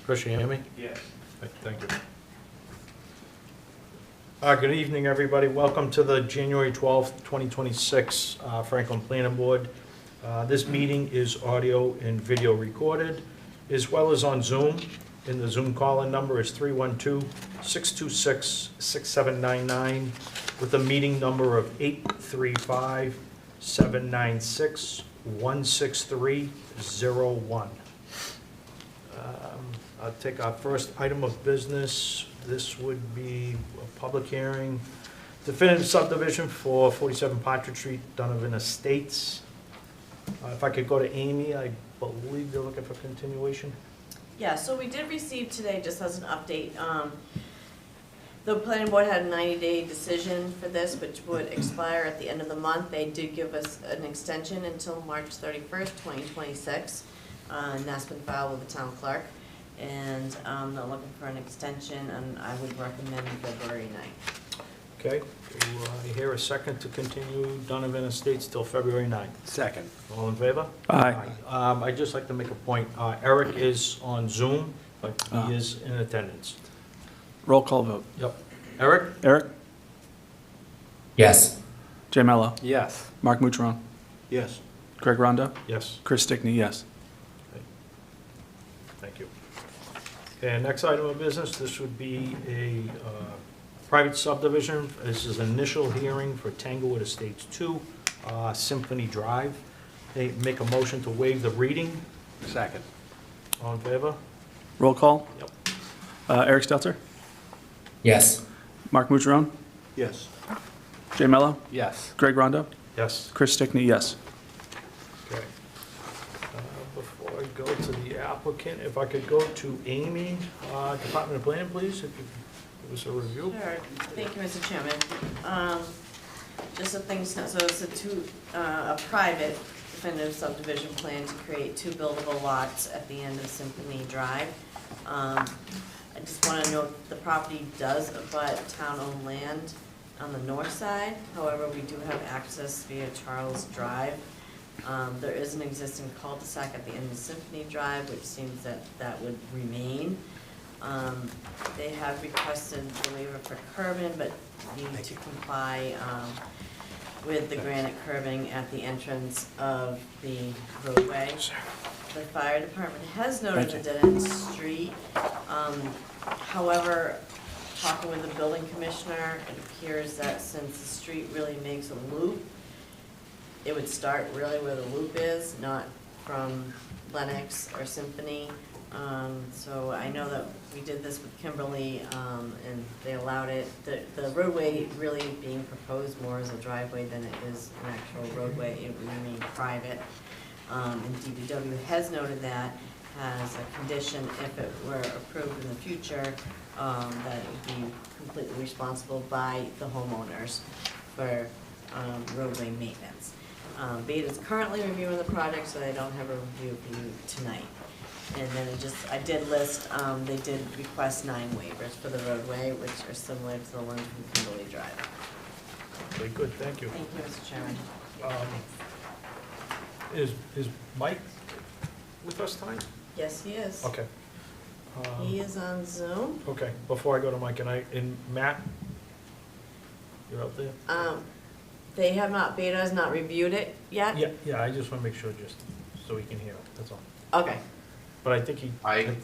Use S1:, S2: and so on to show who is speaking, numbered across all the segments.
S1: Chris, you hear me?
S2: Yes.
S1: Thank you. Good evening, everybody. Welcome to the January 12th, 2026 Franklin Planning Board. This meeting is audio and video recorded, as well as on Zoom. And the Zoom call-in number is 312-626-6799 with a meeting number of 835-796-16301. I'll take our first item of business. This would be a public hearing, definitive subdivision for 47 Partridge Street, Donovan Estates. If I could go to Amy, I believe they're looking for continuation.
S3: Yeah, so we did receive today, just as an update, the planning board had a 90-day decision for this, which would expire at the end of the month. They did give us an extension until March 31st, 2026, and that's been filed with the town clerk. And they're looking for an extension, and I would recommend February 9th.
S1: Okay, do I hear a second to continue Donovan Estates till February 9th?
S2: Second.
S1: All in favor?
S4: Aye.
S1: I'd just like to make a point. Eric is on Zoom, but he is in attendance.
S4: Roll call vote.
S1: Yep. Eric?
S4: Eric?
S5: Yes.
S4: Jay Mello?
S2: Yes.
S4: Mark Mutron?
S2: Yes.
S4: Greg Rondo?
S1: Yes.
S4: Chris Stickney, yes.
S1: Thank you. And next item of business, this would be a private subdivision. This is initial hearing for Tanglewood Estates 2, Symphony Drive. They make a motion to waive the reading.
S2: Second.
S1: All in favor?
S4: Roll call?
S1: Yep.
S4: Eric Stelter?
S5: Yes.
S4: Mark Mutron?
S2: Yes.
S4: Jay Mello?
S2: Yes.
S4: Greg Rondo?
S1: Yes.
S4: Chris Stickney, yes.
S1: Okay. Before I go to the applicant, if I could go to Amy, Department of Planning, please, if you could give us a review.
S3: Sure, thank you, Mr. Chairman. Just a thing, so it's a private definitive subdivision plan to create 2 buildable lots at the end of Symphony Drive. I just want to note the property does abut town-owned land on the north side. However, we do have access via Charles Drive. There is an existing cul-de-sac at the end of Symphony Drive, which seems that would remain. They have requested the waiver for curbing, but need to comply with the granite curbing at the entrance of the roadway. The fire department has noted a dead-end street. However, talking with the building commissioner, it appears that since the street really makes a loop, it would start really where the loop is, not from Lennox or Symphony. So I know that we did this with Kimberly, and they allowed it. The roadway really being proposed more as a driveway than it is an actual roadway. It would remain private. And DPW has noted that as a condition, if it were approved in the future, that it would be completely responsible by the homeowners for roadway maintenance. Beta is currently reviewing the project, so they don't have a review for you tonight. And then I did list, they did request 9 waivers for the roadway, which are similar to the ones from Kimberly Drive.
S1: Okay, good, thank you.
S3: Thank you, Mr. Chairman.
S1: Is Mike with us tonight?
S3: Yes, he is.
S1: Okay.
S3: He is on Zoom.
S1: Okay, before I go to Mike, and Matt, you're out there?
S3: They have not, Beta has not reviewed it yet?
S1: Yeah, I just want to make sure, just so he can hear it, that's all.
S3: Okay.
S1: But I think he.
S3: He
S1: Talk
S3: is.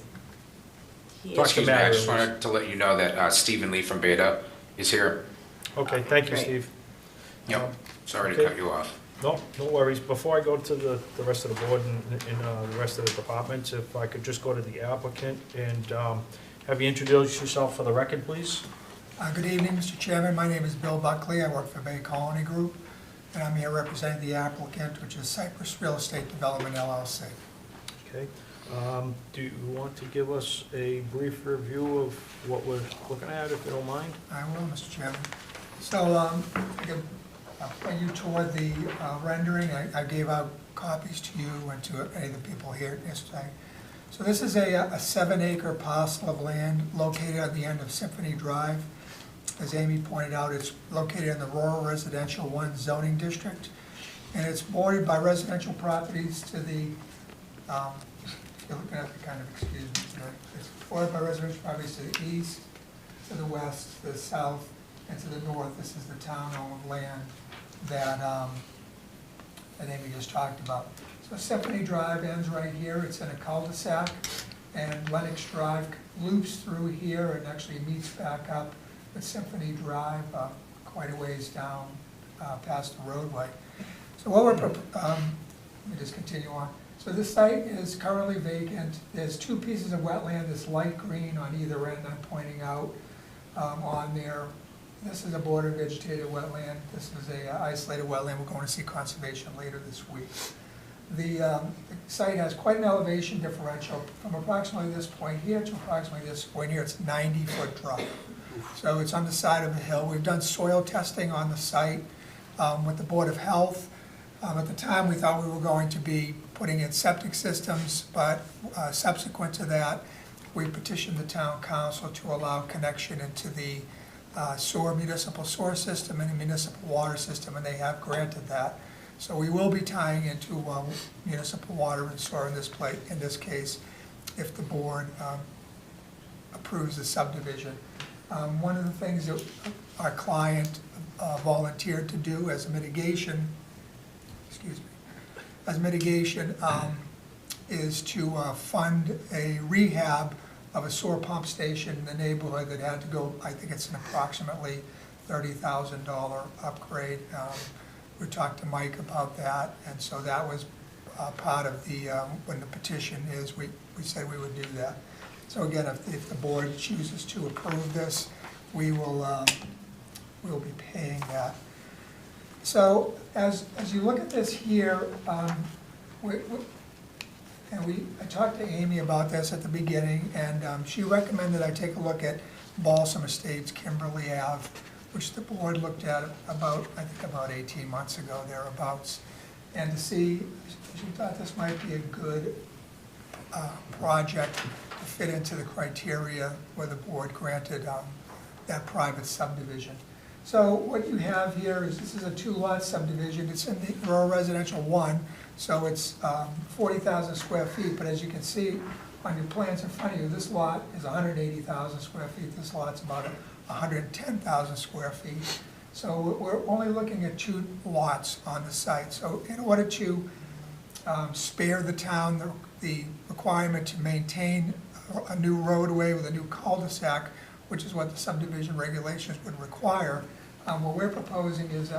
S1: to
S5: Excuse me, I
S1: Mario.
S5: just wanted to let you know that Stephen Lee from Beta is here.
S1: Okay, thank you,
S3: Great.
S1: Steve.
S5: Yep, sorry to
S1: okay.
S5: cut you off.
S1: No worries. Before I go to the rest of the board and the rest of the departments, if I could just go to the applicant and have you introduce yourself for the record, please?
S6: Good evening, Mr. Chairman. My name is Bill Buckley. I work for Bay Colony Group, and I'm here representing the applicant, which is Cypress Real Estate Development LLC.
S1: Okay. Do you want to give us a brief review of what we're looking at, if you don't mind?
S6: I will, Mr. Chairman. So I can point you toward the rendering. I gave out copies to you and to any of the people here yesterday. So this is a 7-acre parcel of land located at the end of Symphony Drive. As Amy pointed out, it's located in the Rural Residential 1 zoning district, and it's bordered by residential properties to the you're looking at the kind of, excuse me, it's bordered by residential properties to the east, to the west, to the south, and to the north. This is the town-owned land that Amy just talked about. So Symphony Drive ends right here, it's in a cul-de-sac, and Lennox Drive loops through here and actually meets back up with Symphony Drive quite a ways down past the roadway. So what we're, let me just continue on. So this site is currently vacant. There's two pieces of wetland, this light green on either end I'm pointing out on there. This is a border vegetated wetland. This is a isolated wetland. We're going to see conservation later this week. The site has quite an elevation differential from approximately this point here to approximately this point here. It's 90-foot drop. So it's on the side of a hill. We've done soil testing on the site with the Board of Health. At the time, we thought we were going to be putting in septic systems, but subsequent to that, we petitioned the town council to allow connection into the municipal sewer system and the municipal water system, and they have granted that. So we will be tying into municipal water and sewer in this case, if the board approves the subdivision. One of the things that our client volunteered to do as a mitigation, is to fund a rehab of a sewer pump station in the neighborhood that had to go, I think it's an approximately $30,000 upgrade. We talked to Mike about that, and so that was part of the, when the petition is, we said we would do that. So again, if the board chooses to approve this, we'll be paying that. So as you look at this here, I talked to Amy about this at the beginning, and she recommended I take a look at Balsam Estates, Kimberly Ave, which the board looked at about 18 months ago, thereabouts, and to see, she thought this might be a good project to fit into the criteria where the board granted that private subdivision. So what you have here is, this is a 2-lot subdivision. It's in the rural residential 1, so it's 40,000 square feet, but as you can see on your plans in front of you, this lot is 180,000 square feet. This lot's about 110,000 square feet. So we're only looking at 2 lots on the site. So in order to spare the town the requirement to maintain a new roadway with a new cul-de-sac, which is what the subdivision regulations would require, what we're proposing is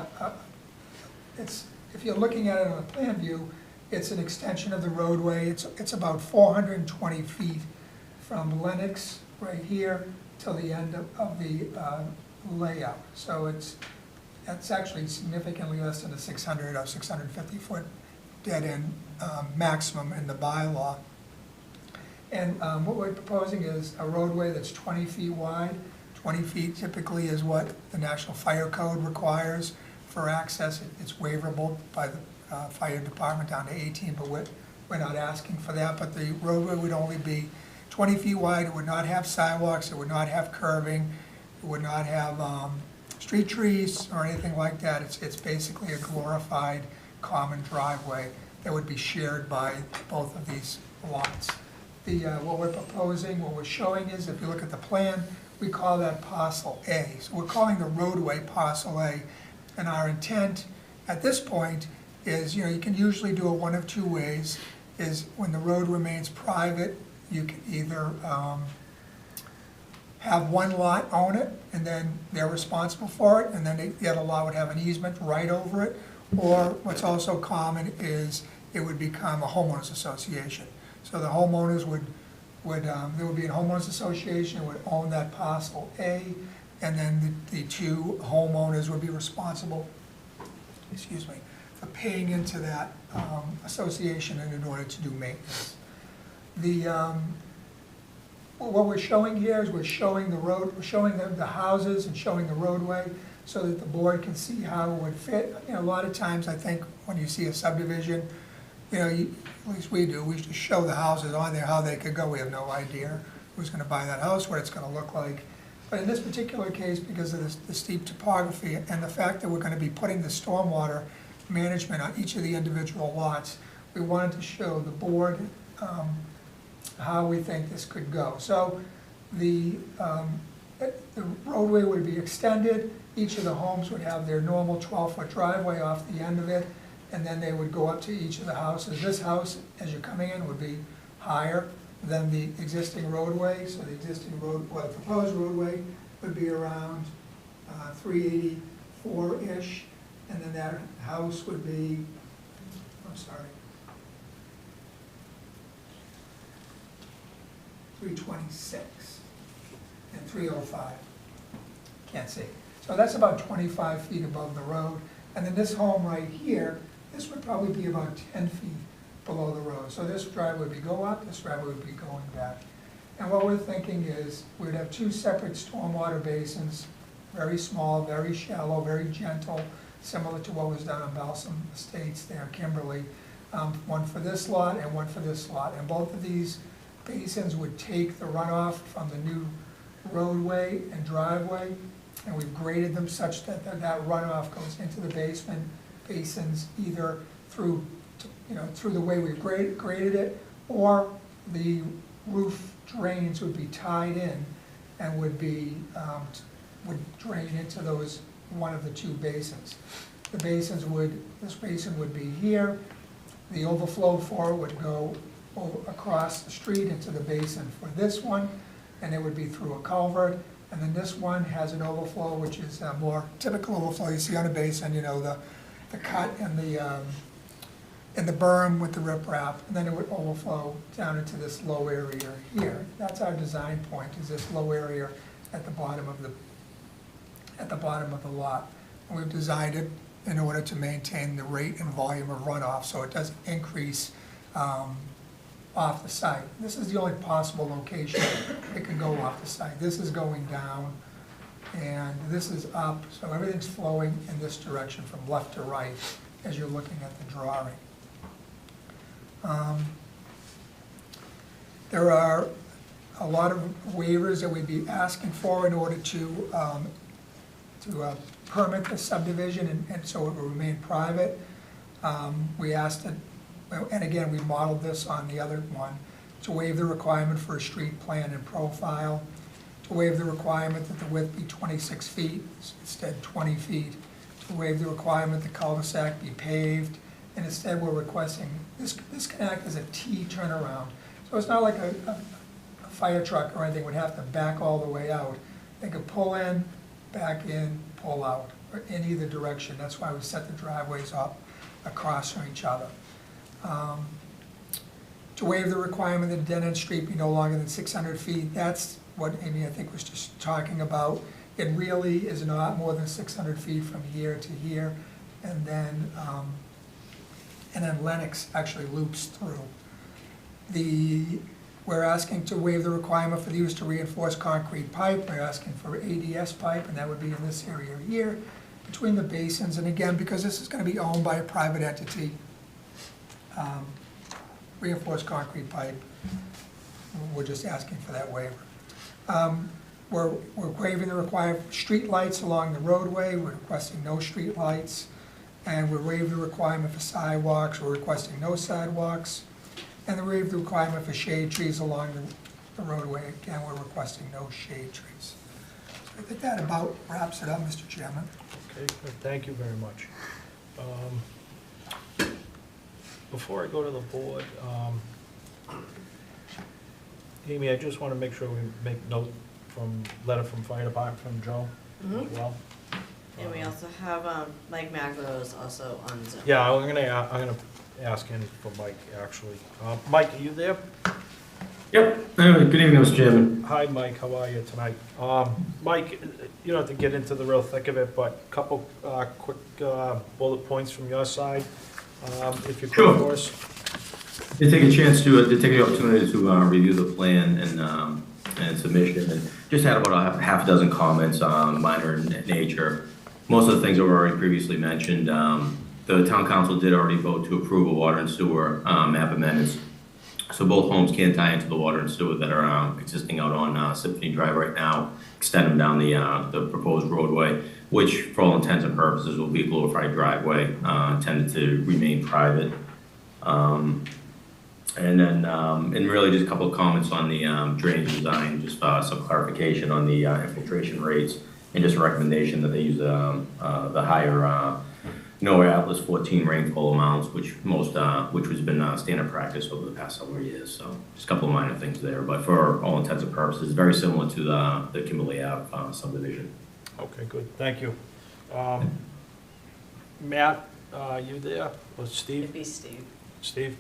S6: if you're looking at it on a plan view, it's an extension of the roadway. It's about 420 feet from Lennox right here till the end of the layout. So that's actually significantly less than a 600 or 650 foot dead end maximum in the bylaw. And what we're proposing is a roadway that's 20 feet wide. 20 feet typically is what the National Fire Code requires for access. It's waiverable by the fire department down to 18, but we're not asking for that. But the roadway would only be 20 feet wide. It would not have sidewalks. It would not have curbing. It would not have street trees or anything like that. It's basically a glorified common driveway that would be shared by both of these lots. What we're proposing, what we're showing is, if you look at the plan, we call that parcel A. So we're calling the roadway parcel A. And our intent at this point is, you can usually do it one of 2 ways, is when the road remains private, you can either have one lot own it, and then they're responsible for it, and then the other lot would have an easement right over it, or what's also common is it would become a homeowners association. So the homeowners there would be a homeowners association would own that parcel A, and then the 2 homeowners would be responsible, for paying into that association in order to do maintenance. What we're showing here is we're showing the road, we're showing the houses and showing the roadway so that the board can see how it would fit. A lot of times I think when you see a subdivision, at least we do, we just show the houses on there, how they could go. We have no idea who's going to buy that house, what it's going to look like. But in this particular case, because of the steep topography and the fact that we're going to be putting the stormwater management on each of the individual lots, we wanted to show the board how we think this could go. So the roadway would be extended, each of the homes would have their normal 12-foot driveway off the end of it, and then they would go up to each of the houses. This house, as you're coming in, would be higher than the existing roadway, so the existing road, well, the proposed roadway would be around 384-ish, and then that house would be, I'm sorry, 326 and 305. Can't see. So that's about 25 feet above the road. And then this home right here, this would probably be about 10 feet below the road. So this driveway would go up, this driveway would be going back. And what we're thinking is we'd have two separate stormwater basins, very small, very shallow, very gentle, similar to what was done on Balsam Estates there, Kimberly. One for this lot and one for this lot. And both of these basins would take the runoff from the new roadway and driveway, and we've graded them such that that runoff goes into the basins either through, through the way we've graded it, or the roof drains would be tied in and would drain into those, one of the two basins. The basins this basin would be here, the overflow for it would go across the street into the basin for this one, and it would be through a culvert. And then this one has an overflow, which is a more typical overflow you see on a basin, the cut and the berm with the riprap, and then it would overflow down into this low area here. That's our design point, is this low area at the bottom of the lot. And we've designed it in order to maintain the rate and volume of runoff, so it doesn't increase off the site. This is the only possible location it can go off the site. This is going down, and this is up, so everything's flowing in this direction from left to right as you're looking at the drawing. There are a lot of waivers that we'd be asking for in order to permit the subdivision, and so it will remain private. We asked it, and again, we modeled this on the other one, to waive the requirement for a street plan and profile, to waive the requirement that the width be 26 feet, instead 20 feet, to waive the requirement the cul-de-sac be paved, and instead we're requesting, this can act as a T turnaround. So it's not like a fire truck or anything would have to back all the way out. They could pull in, back in, pull out, or in either direction. That's why we set the driveways up across from each other. To waive the requirement that a dead-end street be no longer than 600 feet, that's what Amy, I think, was just talking about. It really is not more than 600 feet from here to here, and then Lennox actually loops through. We're asking to waive the requirement for the use to reinforce concrete pipe. We're asking for ADS pipe, and that would be in this area here, between the basins. And again, because this is going to be owned by a private entity, reinforced concrete pipe, we're just asking for that waiver. We're waiving the requirement for street lights along the roadway. We're requesting no street lights. And we're waiving the requirement for sidewalks. We're requesting no sidewalks. And we waive the requirement for shade trees along the roadway. Again, we're requesting no shade trees. So I think that about wraps it up, Mr. Chairman.
S1: Okay, good. Thank you very much. Before I go to the board, Amy, I just want to make sure we make note letter from fire department from Joe as well.
S3: And we also have Mike Magro is also on Zoom.
S1: Yeah, I'm gonna ask him for Mike, actually. Mike, are you there?
S2: Yep. Good evening, Mr. Chairman.
S1: Hi, Mike, how are you tonight? Mike, you don't have to get into the real thick of it, but a couple quick bullet points from your side, if you could,
S2: Sure.
S1: for us.
S2: Did take a chance to take the opportunity to review the plan and submission, and just had about a half a dozen comments, minor in nature. Most of the things that were already previously mentioned. The town council did already vote to approve a water and sewer map amendments. So both homes can tie into the water and sewer that are existing out on Symphony Drive right now, extend them down the proposed roadway, which for all intents and purposes will be a glorified driveway, intended to remain private. And then, and really just a couple of comments on the drainage design, just some clarification on the infiltration rates, and just a recommendation that they use the higher NOAA Atlas 14 rainfall amounts, which has been standard practice over the past several years. So just a couple of minor things there, but for all intents and purposes, very similar to the Kimberly Ave subdivision.
S1: Okay, good, thank you. Matt, you there? Or Steve?
S3: It'd be Steve.
S1: Steve?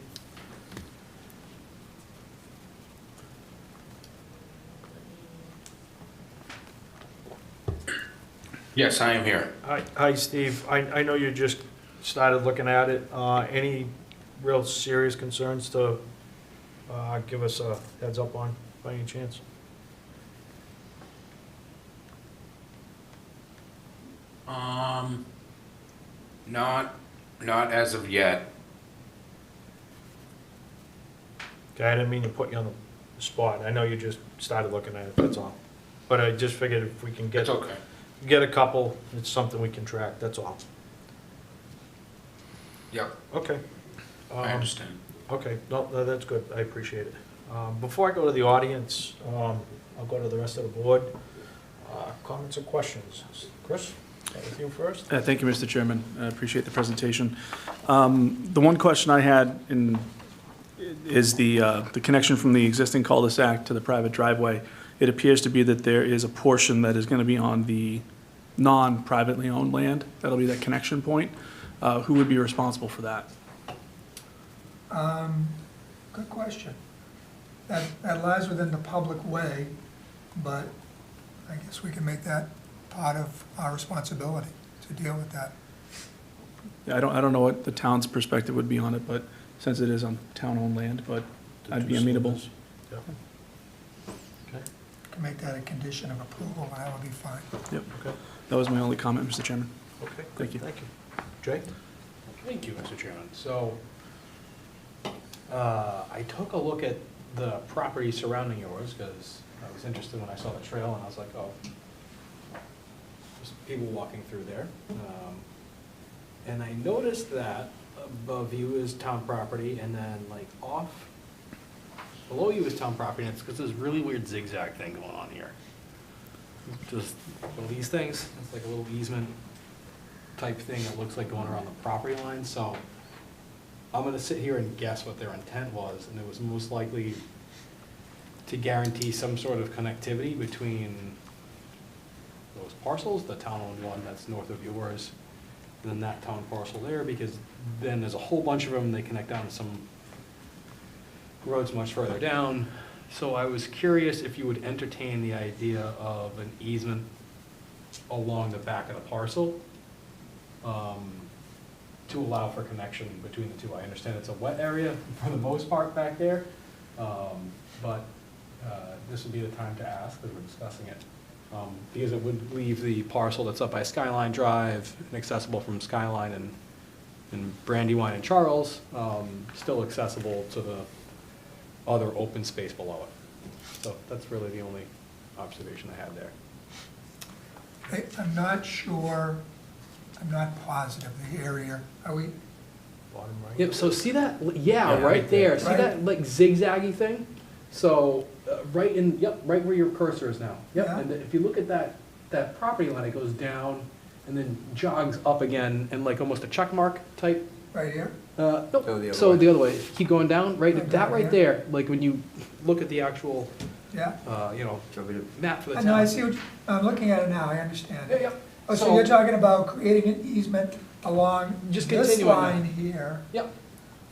S5: Yes, I am here.
S1: Hi, Steve. I know you just started looking at it. Any real serious concerns to give us a heads up on, by any chance?
S5: Not as of yet.
S1: Okay, I didn't mean to put you on the spot. I know you just started looking at it, that's all. But I just figured if we can
S5: It's okay.
S1: get a couple, it's something we can track, that's all.
S5: Yep,
S1: Okay.
S5: I understand.
S1: Okay, no, that's good, I appreciate it. Before I go to the audience, I'll go to the rest of the board. Comments or questions? Chris, start with you first.
S4: Thank you, Mr. Chairman. I appreciate the presentation. The one question I had is the connection from the existing cul-de-sac to the private driveway. It appears to be that there is a portion that is going to be on the non-privately owned land. That'll be that connection point. Who would be responsible for that?
S6: Good question. That lies within the public way, but I guess we can make that part of our responsibility to deal with that.
S4: I don't know what the town's perspective would be on it, but since it is on town-owned land, but I'd be amenable.
S1: Yeah. Okay,
S6: Can make that a condition of approval, and that would be fine.
S4: Yep,
S1: okay,
S4: that was my only comment, Mr. Chairman.
S1: okay. good,
S4: Thank you.
S1: Thank you. Jay?
S7: Thank you, Mr. Chairman. So, I took a look at the property surrounding yours, because I was interested when I saw the trail, and I was like, oh, there's people walking through there. And I noticed that above you is town property, and then like off, below you is town property, and it's because there's this really weird zigzag thing going on here. Just one of these things, it's like a little easement type thing that looks like going around the property line, so I'm gonna sit here and guess what their intent was, and it was most likely to guarantee some sort of connectivity between those parcels, the town-owned one that's north of yours, and then that town parcel there, because then there's a whole bunch of them, they connect down to some roads much further down. So I was curious if you would entertain the idea of an easement along the back of the parcel, to allow for connection between the two. I understand it's a wet area for the most part back there, but this would be the time to ask, because we're discussing it. Because it would leave the parcel that's up by Skyline Drive, inaccessible from Skyline and Brandywine and Charles, still accessible to the other open space below it. So that's really the only observation I had there.
S6: I'm not sure, I'm not positive, the area, are we,
S1: Bottom right?
S7: Yep, so see that, yeah,
S1: Yeah,
S7: right there, see
S6: Right.
S7: that like zigzaggy thing? So, right in, yep, right where your cursor is now. Yep,
S6: Yeah.
S7: and if you look at that property line, it goes down and then jogs up again and like almost a check mark type.
S6: right here?
S7: Nope,
S5: Go the other
S7: so
S5: way.
S7: the other way, keep going down, right,
S6: Going
S7: that
S6: down
S7: right
S6: here.
S7: there, like when you look at the actual,
S6: Yeah.
S7: map for the
S6: I
S7: town.
S6: know, I see what, I'm looking at it now, I understand.
S7: Yeah, yeah.
S6: Oh, so you're talking about creating an easement along
S7: Just
S6: this
S7: continuing that.
S6: line here
S7: Yep,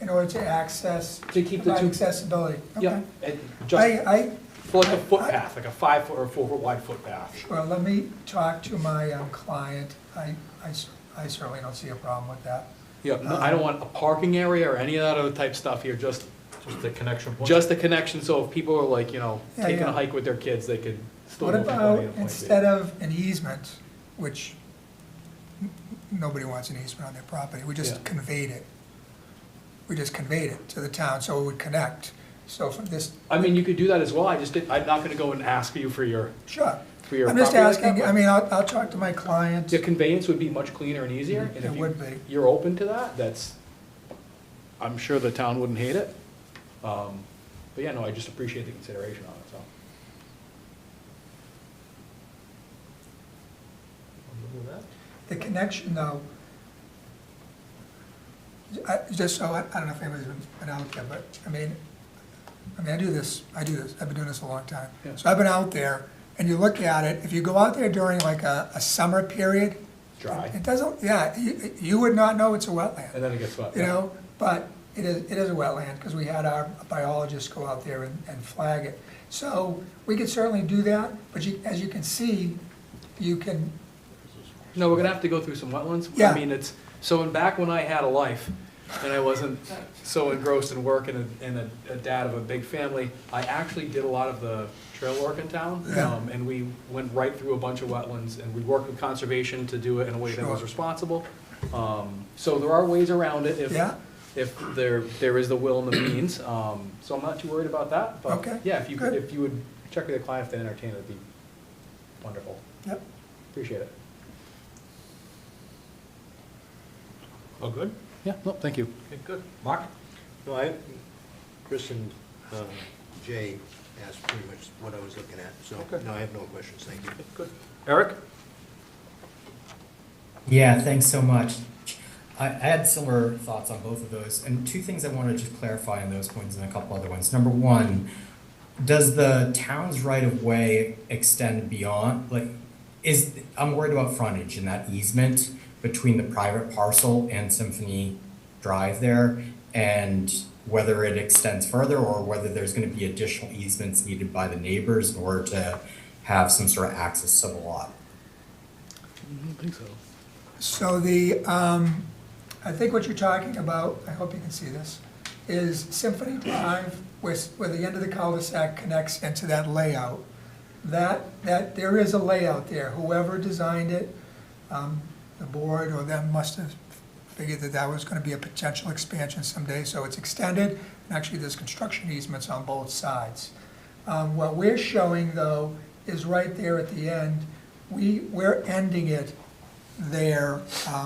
S6: in order to access,
S7: to keep the
S6: provide
S7: two,
S6: accessibility?
S7: yep,
S6: Okay.
S7: and just
S6: I,
S7: for like a footpath, like a 5 foot or 4 foot wide footpath.
S6: well, let me talk to my client. I certainly don't see a problem with that.
S7: Yeah, no, I don't want a parking area or any of that other type stuff here, just
S1: Just the connection point?
S7: Just the connection, so if people are like,
S6: Yeah,
S7: taking
S6: yeah.
S7: a hike with their kids, they could still
S6: What
S7: move from
S6: about,
S7: point A to point B.
S6: instead of an easement, which nobody wants an easement on their property, we
S7: Yeah.
S6: just conveyed it. We just conveyed it to the town, so it would connect. So from this,
S7: I mean, you could do that as well, I'm not gonna go and ask you for your
S6: sure.
S7: property
S6: I'm just
S7: like that,
S6: asking,
S7: but
S6: I mean, I'll talk to my client.
S7: The conveyance would be much cleaner and easier, and
S6: It would be.
S7: you're open to that, I'm sure the town wouldn't hate it. But yeah, no, I just appreciate the consideration on it, so.
S1: With that?
S6: The connection though, just so, I don't know if anybody's been out there, but I mean, I do this, I've been doing this a long time.
S7: Yeah.
S6: So I've been out there, and you look at it, if you go out there during like a summer period,
S7: Dry,
S6: it doesn't, yeah, you would not know it's a wetland,
S7: and then it gets swept.
S6: you know? But it is a wetland, because we had our biologists go out there and flag it. So we could certainly do that, but as you can see, you can,
S7: No, we're gonna have to go through some wetlands.
S6: Yeah.
S7: I mean, back when I had a life, and I wasn't so engrossed in work and a dad of a big family, I actually did a lot of the trail work in town.
S6: Yeah.
S7: And we went right through a bunch of wetlands, and we worked with conservation to do it in a way that was
S6: Sure.
S7: responsible. So there are ways around it
S6: Yeah.
S7: if there is the will and the means. So I'm not too worried about that, but
S6: Okay,
S7: yeah,
S6: good.
S7: if you would check with the client if they entertain it, it'd be wonderful.
S6: yep.
S7: Appreciate it.
S1: All good?
S7: Yeah, no, thank you.
S1: Okay, good. Mark?
S8: No, Chris and Jay asked pretty much what I was looking at, so
S1: Okay.
S8: no, I have no questions, thank you.
S1: Okay, good. Eric?
S9: Yeah, thanks so much. I had similar thoughts on both of those, and two things I wanted to just clarify on those points and a couple other ones. Number one, does the town's right of way extend beyond, I'm worried about frontage and that easement between the private parcel and Symphony Drive there, and whether it extends further or whether there's gonna be additional easements needed by the neighbors in order to have some sort of access to the lot.
S7: I don't think so.
S6: So I think what you're talking about, I hope you can see this, is Symphony Drive, where the end of the cul-de-sac connects into that layout. That there is a layout there. Whoever designed it, the board or them must have figured that was gonna be a potential expansion someday, so it's extended, and actually there's construction easements on both sides. What we're showing though is right there at the end, we're ending it there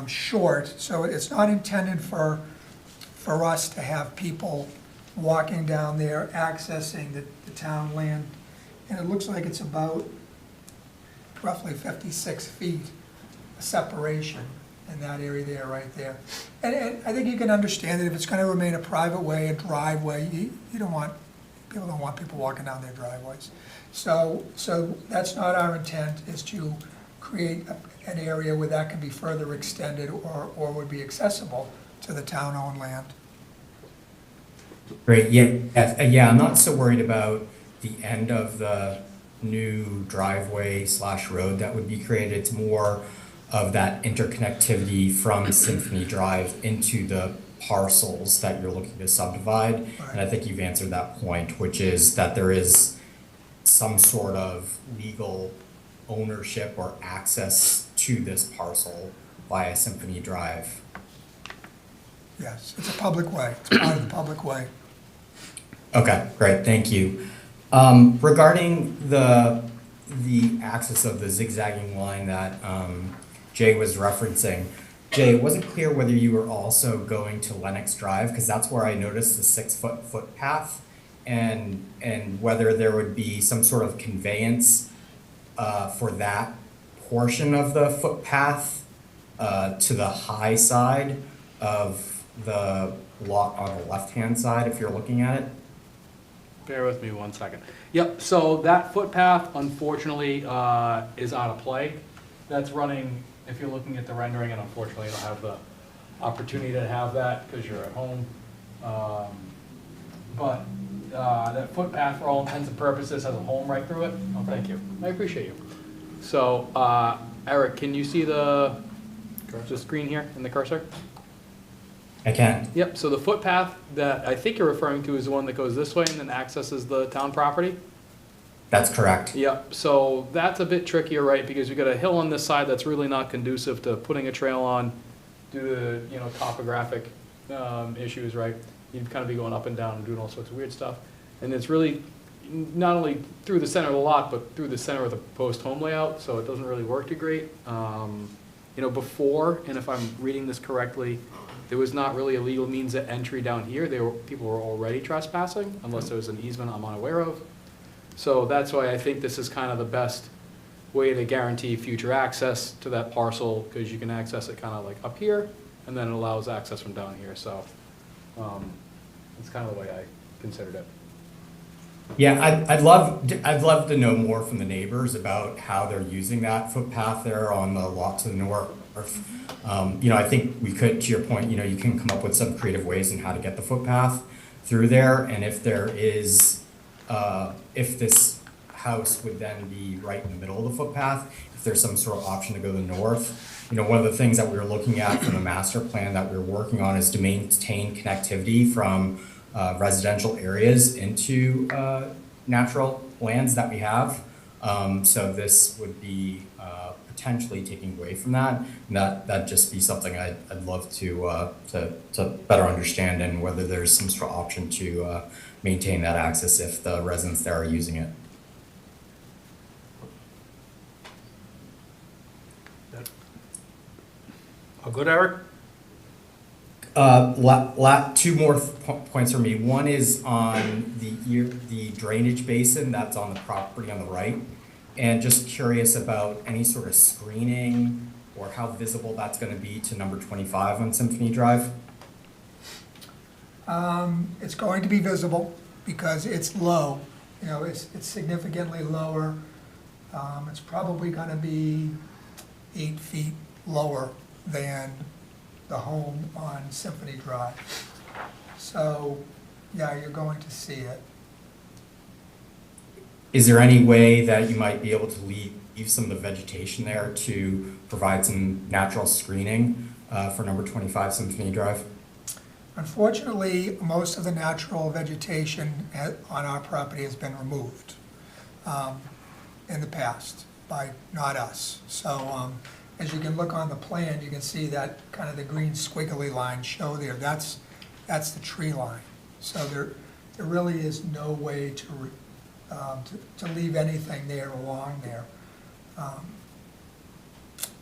S6: short, so it's not intended for us to have people walking down there accessing the town land. And it looks like it's about roughly 56 feet separation in that area there, right there. And I think you can understand that if it's gonna remain a private way, a driveway, people don't want people walking down their driveways. So that's not our intent, is to create an area where that can be further extended or would be accessible to the town-owned land.
S9: Great, yeah, I'm not so worried about the end of the new driveway / road that would be created. It's more of that interconnectivity from Symphony Drive into the parcels that you're looking to subdivide. And I think you've answered that point, which is that there is some sort of legal ownership or access to this parcel via Symphony Drive.
S6: Yes, it's a public way, it's part of the public way.
S9: Okay, great, thank you. Regarding the axis of the zigzagging line that Jay was referencing, Jay, it wasn't clear whether you were also going to Lennox Drive, because that's where I noticed the 6-foot footpath, and whether there would be some sort of conveyance for that portion of the footpath to the high side of the lot on the left-hand side, if you're looking at it.
S7: Bear with me 1 second. Yep, so that footpath unfortunately is out of play. That's running, if you're looking at the rendering, and unfortunately you don't have the opportunity to have that because you're at home. But that footpath, for all intents and purposes, has a home right through it. Oh, thank you. I appreciate you. So, Eric, can you see the screen here in the cursor?
S9: I can.
S7: Yep, so the footpath that I think you're referring to is the one that goes this way and then accesses the town property?
S9: That's correct.
S7: Yep, so that's a bit trickier, right, because we've got a hill on this side that's really not conducive to putting a trail on due to, topographic issues, right? You'd kind of be going up and down and doing all sorts of weird stuff. And it's really not only through the center of the lot, but through the center of the proposed home layout, so it doesn't really work too great. Before, and if I'm reading this correctly, there was not really a legal means of entry down here. People were already trespassing, unless there was an easement I'm unaware of. So that's why I think this is kind of the best way to guarantee future access to that parcel, because you can access it kind of like up here, and then it allows access from down here, so that's kind of the way I considered it.
S9: Yeah, I'd love to know more from the neighbors about how they're using that footpath there on the lot to the north. You know, I think we could, to your point, you know, you can come up with some creative ways in how to get the footpath through there, and if there is, if this house would then be right in the middle of the footpath, if there's some sort of option to go to the north. You know, one of the things that we were looking at from the master plan that we were working on is to maintain connectivity from residential areas into natural lands that we have. So this would be potentially taking away from that. And that'd just be something I'd love to better understand, and whether there's some sort of option to maintain that access if the residents there are using it.
S1: All good, Eric?
S9: Two more points for me. One is on the drainage basin that's on the property on the right, and just curious about any sort of screening or how visible that's going to be to number 25 on Symphony Drive.
S6: It's going to be visible because it's low, you know, it's significantly lower. It's probably gonna be 8 feet lower than the home on Symphony Drive. So, yeah, you're going to see it.
S9: Is there any way that you might be able to leave some of the vegetation there to provide some natural screening for number 25 Symphony Drive?
S6: Unfortunately, most of the natural vegetation on our property has been removed in the past by not us. So as you can look on the plan, you can see that kind of the green squiggly line show there. That's the tree line. So there really is no way to leave anything there along there,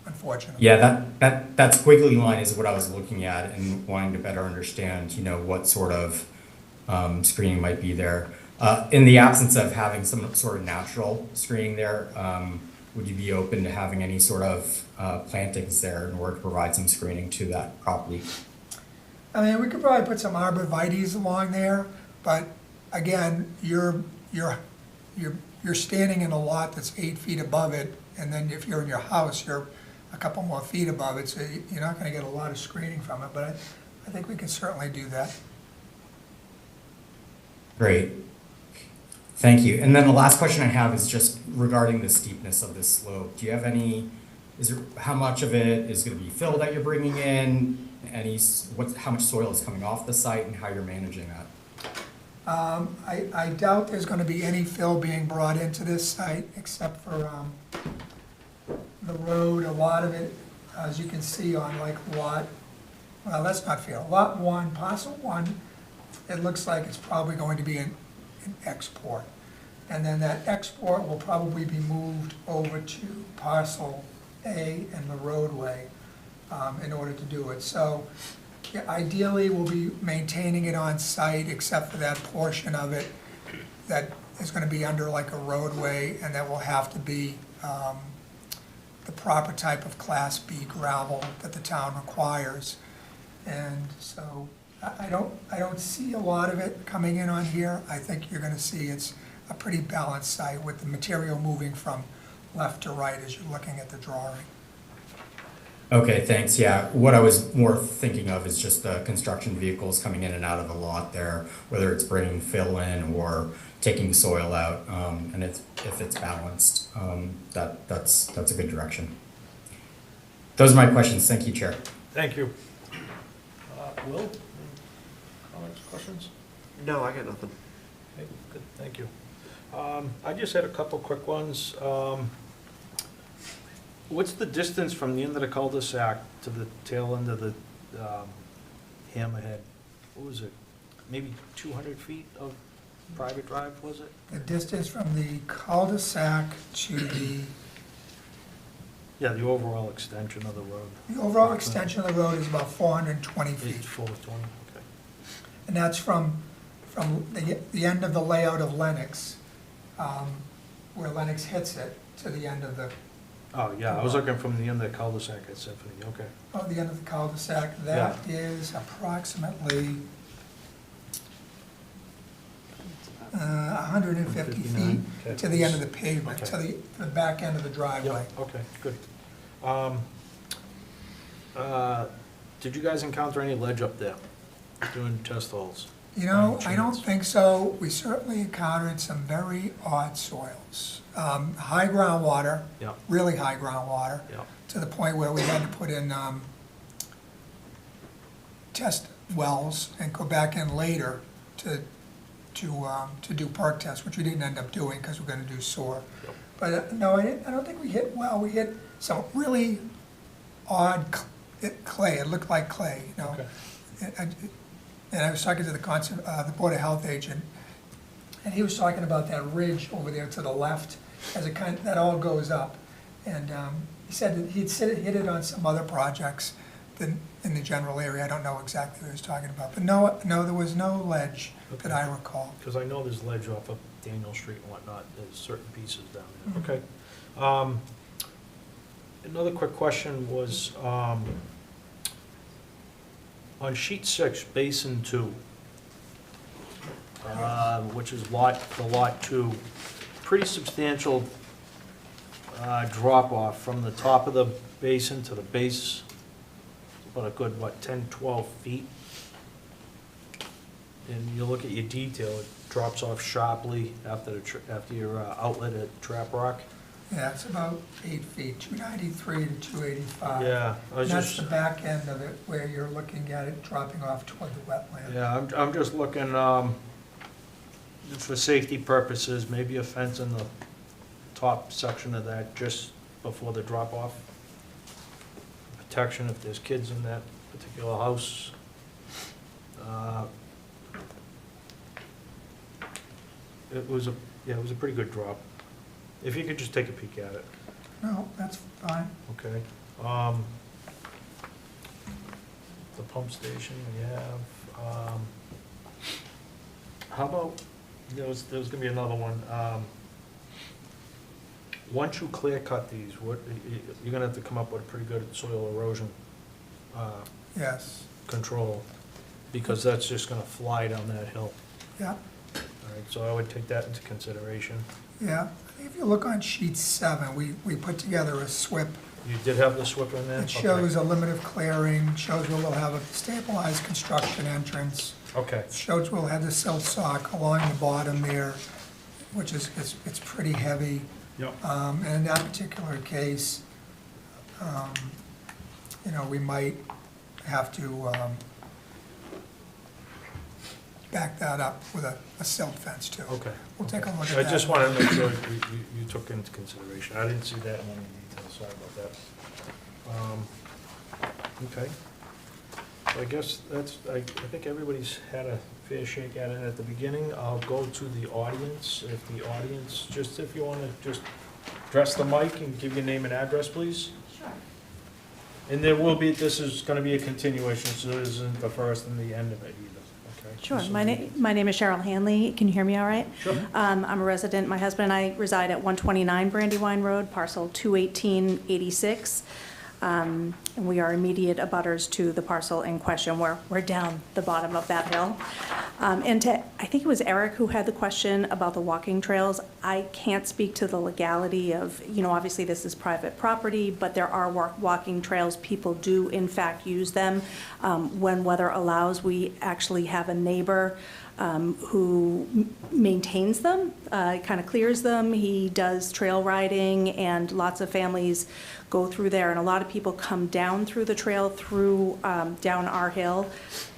S6: unfortunately.
S9: Yeah, that squiggly line is what I was looking at and wanting to better understand, you know, what sort of screening might be there. In the absence of having some sort of natural screening there, would you be open to having any sort of plantings there in order to provide some screening to that property?
S6: I mean, we could probably put some arborvitaes along there, but again, you're standing in a lot that's 8 feet above it, and then if you're in your house, you're a couple more feet above it, so you're not gonna get a lot of screening from it, but I think we can certainly do that.
S9: Great. Thank you. And then the last question I have is just regarding the steepness of this slope. Do you have how much of it is going to be fill that you're bringing in? How much soil is coming off the site, and how you're managing that?
S6: I doubt there's gonna be any fill being brought into this site except for the road. A lot of it, as you can see on like lot 1, parcel 1, it looks like it's probably going to be an export. And then that export will probably be moved over to parcel A and the roadway in order to do it. So yeah, ideally, we'll be maintaining it on site except for that portion of it that is gonna be under like a roadway, and that will have to be the proper type of Class B gravel that the town requires. And so I don't see a lot of it coming in on here. I think you're gonna see it's a pretty balanced site with the material moving from left to right as you're looking at the drawing.
S9: Okay, thanks. Yeah, what I was more thinking of is just the construction vehicles coming in and out of the lot there, whether it's bringing fill in or taking soil out, and if it's balanced, that's a good direction. Those are my questions. Thank you, Chair.
S1: Thank you. Will, any comments, questions?
S8: No, I got nothing.
S1: Okay, good, thank you. I just had a couple quick ones. What's the distance from the end of the cul-de-sac to the tail end of the hammerhead? What was it? Maybe 200 feet of private drive, was it?
S6: The distance from the cul-de-sac to the
S1: Yeah, the overall extension of the road.
S6: The overall extension of the road is about 420
S1: It's
S6: feet.
S1: 420, okay.
S6: And that's from the end of the layout of Lennox, where Lennox hits it, to the end of the,
S1: Oh, yeah, I was looking from the end of the cul-de-sac at Symphony, okay.
S6: the end of the cul-de-sac. That is approximately 150 feet
S1: 159, okay.
S6: to the end of the pavement,
S1: Okay.
S6: to the back end of the driveway.
S1: Yep, okay, good. Did you guys encounter any ledge up there doing test holes?
S6: You know,
S1: By
S6: I don't
S1: chance?
S6: think so. We certainly encountered some very odd soils. High groundwater,
S1: Yeah,
S6: really high groundwater,
S1: yeah,
S6: to the point where we had to put in test wells and go back in later to do perk tests, which we didn't end up doing because we're gonna do SOAR.
S1: Yep.
S6: But no, I don't think we hit well. We hit some really odd clay. It looked like clay, you know.
S1: okay.
S6: And I was talking to the Board of Health agent, and he was talking about that ridge over there to the left, as it that all goes up. And he said that he'd hit it on some other projects in the general area. I don't know exactly what he was talking about. But no, there was no ledge that I recall.
S1: Because I know there's ledge off of Daniel Street and whatnot, there's certain pieces down there.
S6: Mhm.
S1: Okay. Another quick question was, on sheet 6, basin 2, which is the lot 2, pretty substantial drop off from the top of the basin to the base, about a good, 10, 12 feet. And you look at your detail, it drops off sharply after your outlet at Trap Rock.
S6: Yeah, it's about 8 feet, 293 to 285.
S1: Yeah, I was
S6: And that's
S1: just,
S6: the back end of it, where you're looking at it dropping off toward the wetland.
S1: yeah, I'm just looking, for safety purposes, maybe a fence in the top section of that, just before the drop off. Protection if there's kids in that particular house. It was a pretty good drop. If you could just take a peek at it,
S6: No, that's fine.
S1: okay? The pump station we have, how about, there was gonna be another one, once you clear cut these, you're gonna have to come up with a pretty good soil erosion,
S6: Yes,
S1: control, because that's just gonna fly down that hill.
S6: yeah,
S1: All right, so I would take that into consideration.
S6: yeah. If you look on sheet 7, we put together a SWIP.
S1: You did have the SWIP in there?
S6: It shows a limit of clearing, shows where we'll have a stabilized construction entrance,
S1: Okay,
S6: shows we'll have the silt sock along the bottom there, which is, it's pretty heavy.
S1: yep,
S6: And in that particular case, you know, we might have to back that up with a silt fence too.
S1: okay.
S6: We'll take a look at
S1: I
S6: that.
S1: just wanted to make sure you took into consideration. I didn't see that in any detail, sorry about that. Okay. So I guess I think everybody's had a fair shake at it at the beginning. I'll go to the audience. If the audience, if you want to just address the mic and give your name and address, please.
S3: Sure.
S1: And there will be, this is going to be a continuation, so this isn't the first and the end of it either, okay?
S10: Sure.
S1: Just so
S10: My
S1: you-
S10: name is Cheryl Hanley. Can you hear me all right?
S1: Sure.
S10: I'm a resident. My husband and I reside at 129 Brandywine Road, parcel 21886. And we are immediate abutters to the parcel in question. We're down the bottom of that hill. I think it was Eric who had the question about the walking trails. I can't speak to the legality of, obviously this is private property, but there are walking trails. People do in fact use them when weather allows. We actually have a neighbor who maintains them, kind of clears them. He does trail riding, and lots of families go through there, and a lot of people come down through the trail through down our hill,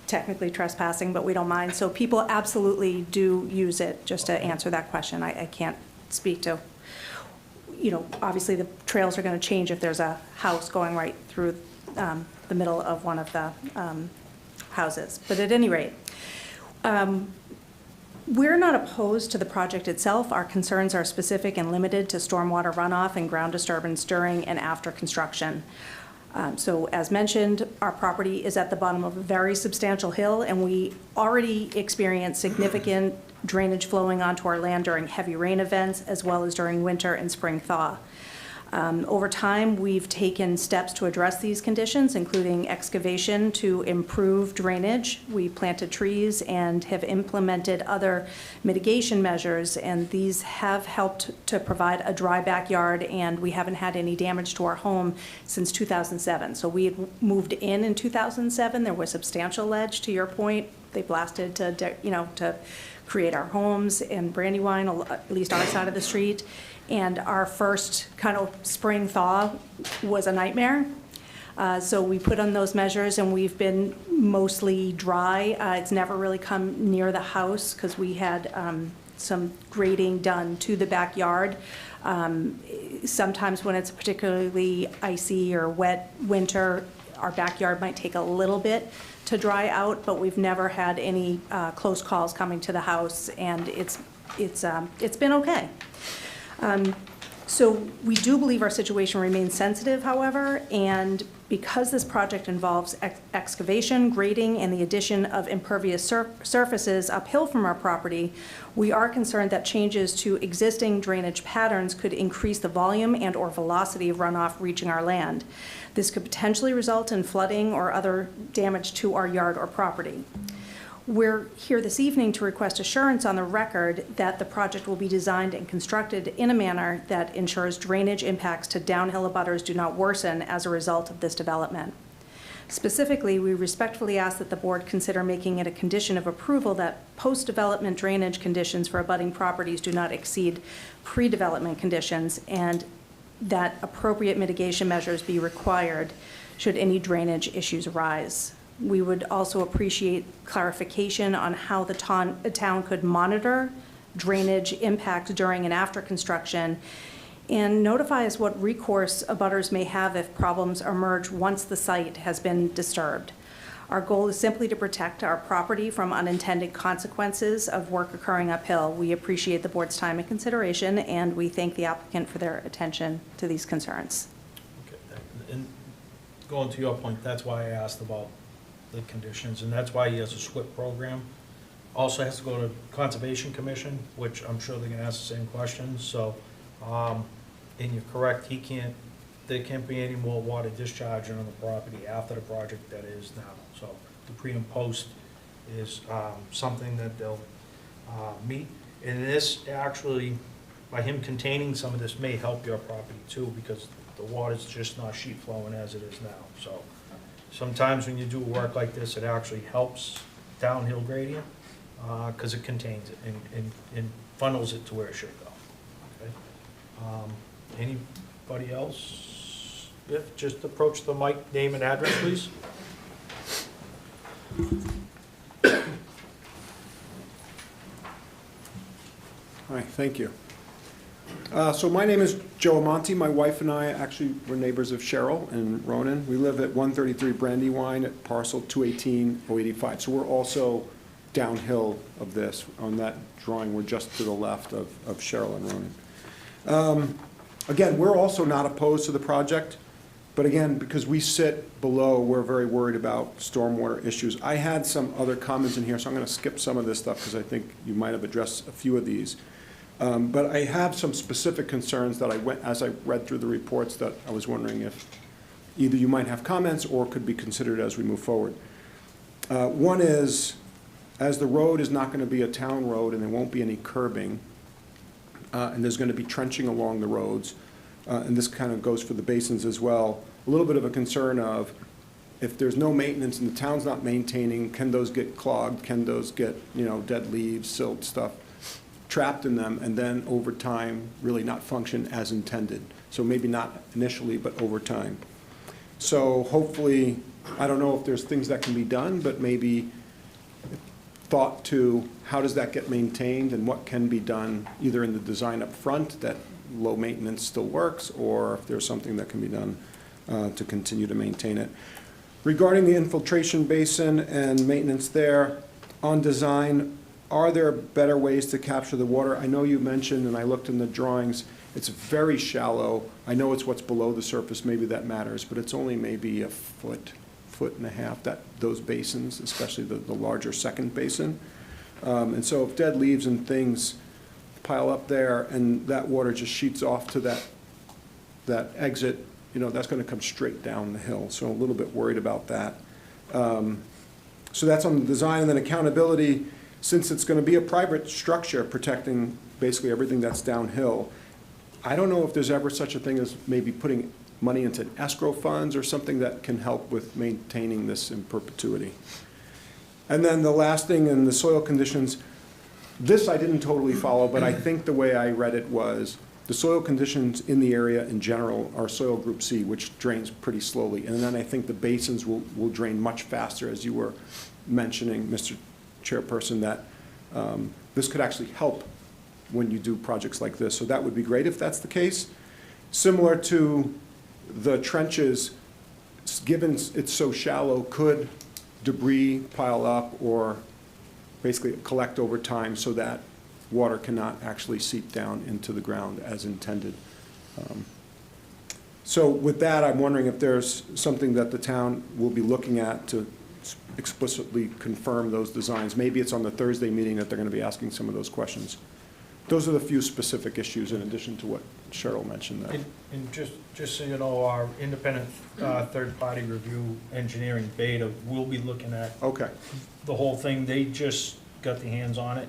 S10: technically trespassing, but we don't mind. So people absolutely do use it, just to answer that question. I can't speak to, obviously the trails are going to change if there's a house going right through the middle of one of the houses. But at any rate, We're not opposed to the project itself. Our concerns are specific and limited to stormwater runoff and ground disturbance during and after construction. So as mentioned, our property is at the bottom of a very substantial hill, and we already experience significant drainage flowing onto our land during heavy rain events, as well as during winter and spring thaw. Over time, we've taken steps to address these conditions, including excavation to improve drainage. We planted trees and have implemented other mitigation measures, and these have helped to provide a dry backyard, and we haven't had any damage to our home since 2007. So we had moved in 2007. There was substantial ledge, to your point. They blasted to create our homes in Brandywine, at least our side of the street. And our first kind of spring thaw was a nightmare. So we put on those measures, and we've been mostly dry. It's never really come near the house because we had some grading done to the backyard. Sometimes when it's particularly icy or wet winter, our backyard might take a little bit to dry out, but we've never had any close calls coming to the house, and it's been okay. So we do believe our situation remains sensitive, however, and because this project involves excavation, grading, and the addition of impervious surfaces uphill from our property, we are concerned that changes to existing drainage patterns could increase the volume and/or velocity of runoff reaching our land. This could potentially result in flooding or other damage to our yard or property. We're here this evening to request assurance on the record that the project will be designed and constructed in a manner that ensures drainage impacts to downhill abutters do not worsen as a result of this development. Specifically, we respectfully ask that the board consider making it a condition of approval that post-development drainage conditions for abutting properties do not exceed pre-development conditions, and that appropriate mitigation measures be required should any drainage issues arise. We would also appreciate clarification on how the town could monitor drainage impact during and after construction, and notify us what recourse abutters may have if problems emerge once the site has been disturbed. Our goal is simply to protect our property from unintended consequences of work occurring uphill. We appreciate the board's time and consideration, and we thank the applicant for their attention to these concerns.
S1: Okay, and going to your point, that's why I asked about the conditions, and that's why he has a SWIP program. Also has to go to Conservation Commission, which I'm sure they're gonna ask the same questions, so, and you're correct, there can't be any more water discharging on the property after the project that is now. So the pre and post is something that they'll meet. And this actually, by him containing some of this, may help your property too, because the water's just not sheet flowing as it is now. So sometimes when you do work like this, it actually helps downhill gradient because it contains it and funnels it to where it should go. Okay. Anybody else? If just approach the mic, name and address, please.
S11: Hi, thank you. So my name is Joe Amonte. My wife and I actually were neighbors of Cheryl and Ronan. We live at 133 Brandywine at parcel 218-085. So we're also downhill of this. On that drawing, we're just to the left of Cheryl and Ronan. Again, we're also not opposed to the project, but again, because we sit below, we're very worried about stormwater issues. I had some other comments in here, so I'm going to skip some of this stuff because I think you might have addressed a few of these. But I have some specific concerns that as I read through the reports, that I was wondering if either you might have comments or could be considered as we move forward. One is, as the road is not going to be a town road and there won't be any curbing, and there's going to be trenching along the roads, and this kind of goes for the basins as well, a little bit of a concern of if there's no maintenance and the town's not maintaining, can those get clogged? Can those get, dead leaves, silt, stuff trapped in them, and then over time really not function as intended? So maybe not initially, but over time. So hopefully, I don't know if there's things that can be done, but maybe thought to how does that get maintained and what can be done either in the design up front that low maintenance still works, or if there's something that can be done to continue to maintain it. Regarding the infiltration basin and maintenance there, on design, Are there better ways to capture the water? I know you mentioned, and I looked in the drawings, it's very shallow. I know it's what's below the surface, maybe that matters, but it's only maybe a foot, foot and a half, those basins, especially the larger second basin. And so if dead leaves and things pile up there and that water just sheets off to that exit, that's going to come straight down the hill. So I'm a little bit worried about that. So that's on the design, and then accountability. Since it's going to be a private structure protecting basically everything that's downhill, I don't know if there's ever such a thing as maybe putting money into escrow funds or something that can help with maintaining this in perpetuity. And then the last thing in the soil conditions, this I didn't totally follow, but I think the way I read it was the soil conditions in the area in general are soil group C, which drains pretty slowly. And then I think the basins will drain much faster, as you were mentioning, Mr. Chairperson, that this could actually help when you do projects like this. So that would be great if that's the case. Similar to the trenches, given it's so shallow, could debris pile up or basically collect over time so that water cannot actually seep down into the ground as intended. So with that, I'm wondering if there's something that the town will be looking at to explicitly confirm those designs. Maybe it's on the Thursday meeting that they're going to be asking some of those questions. Those are the few specific issues in addition to what Cheryl mentioned there.
S1: And just so you know, our independent third-party review engineering Beta will be looking at
S11: Okay,
S1: the whole thing. They just got their hands on it.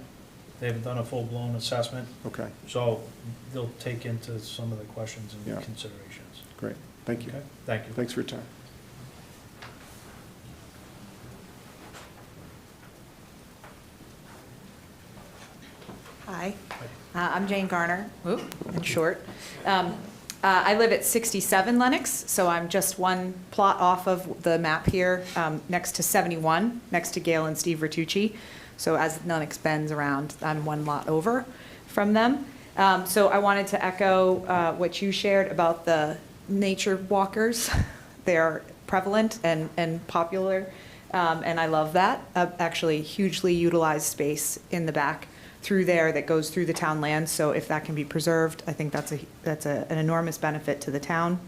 S1: They haven't done a full-blown assessment,
S11: okay,
S1: so they'll take into some of the questions and
S11: Yeah.
S1: considerations.
S11: great. Thank you.
S1: Okay, thank you.
S11: Thanks for your time.
S12: Hi, I'm Jane Garner, in short. I live at 67 Lenox, so I'm just one plot off of the map here, next to 71, next to Gail and Steve Bertucci. So as Lenox bends around, I'm one lot over from them. So I wanted to echo what you shared about the nature walkers. They're prevalent and popular, and I love that. Actually, hugely utilized space in the back through there that goes through the town land. So if that can be preserved, I think that's an enormous benefit to the town.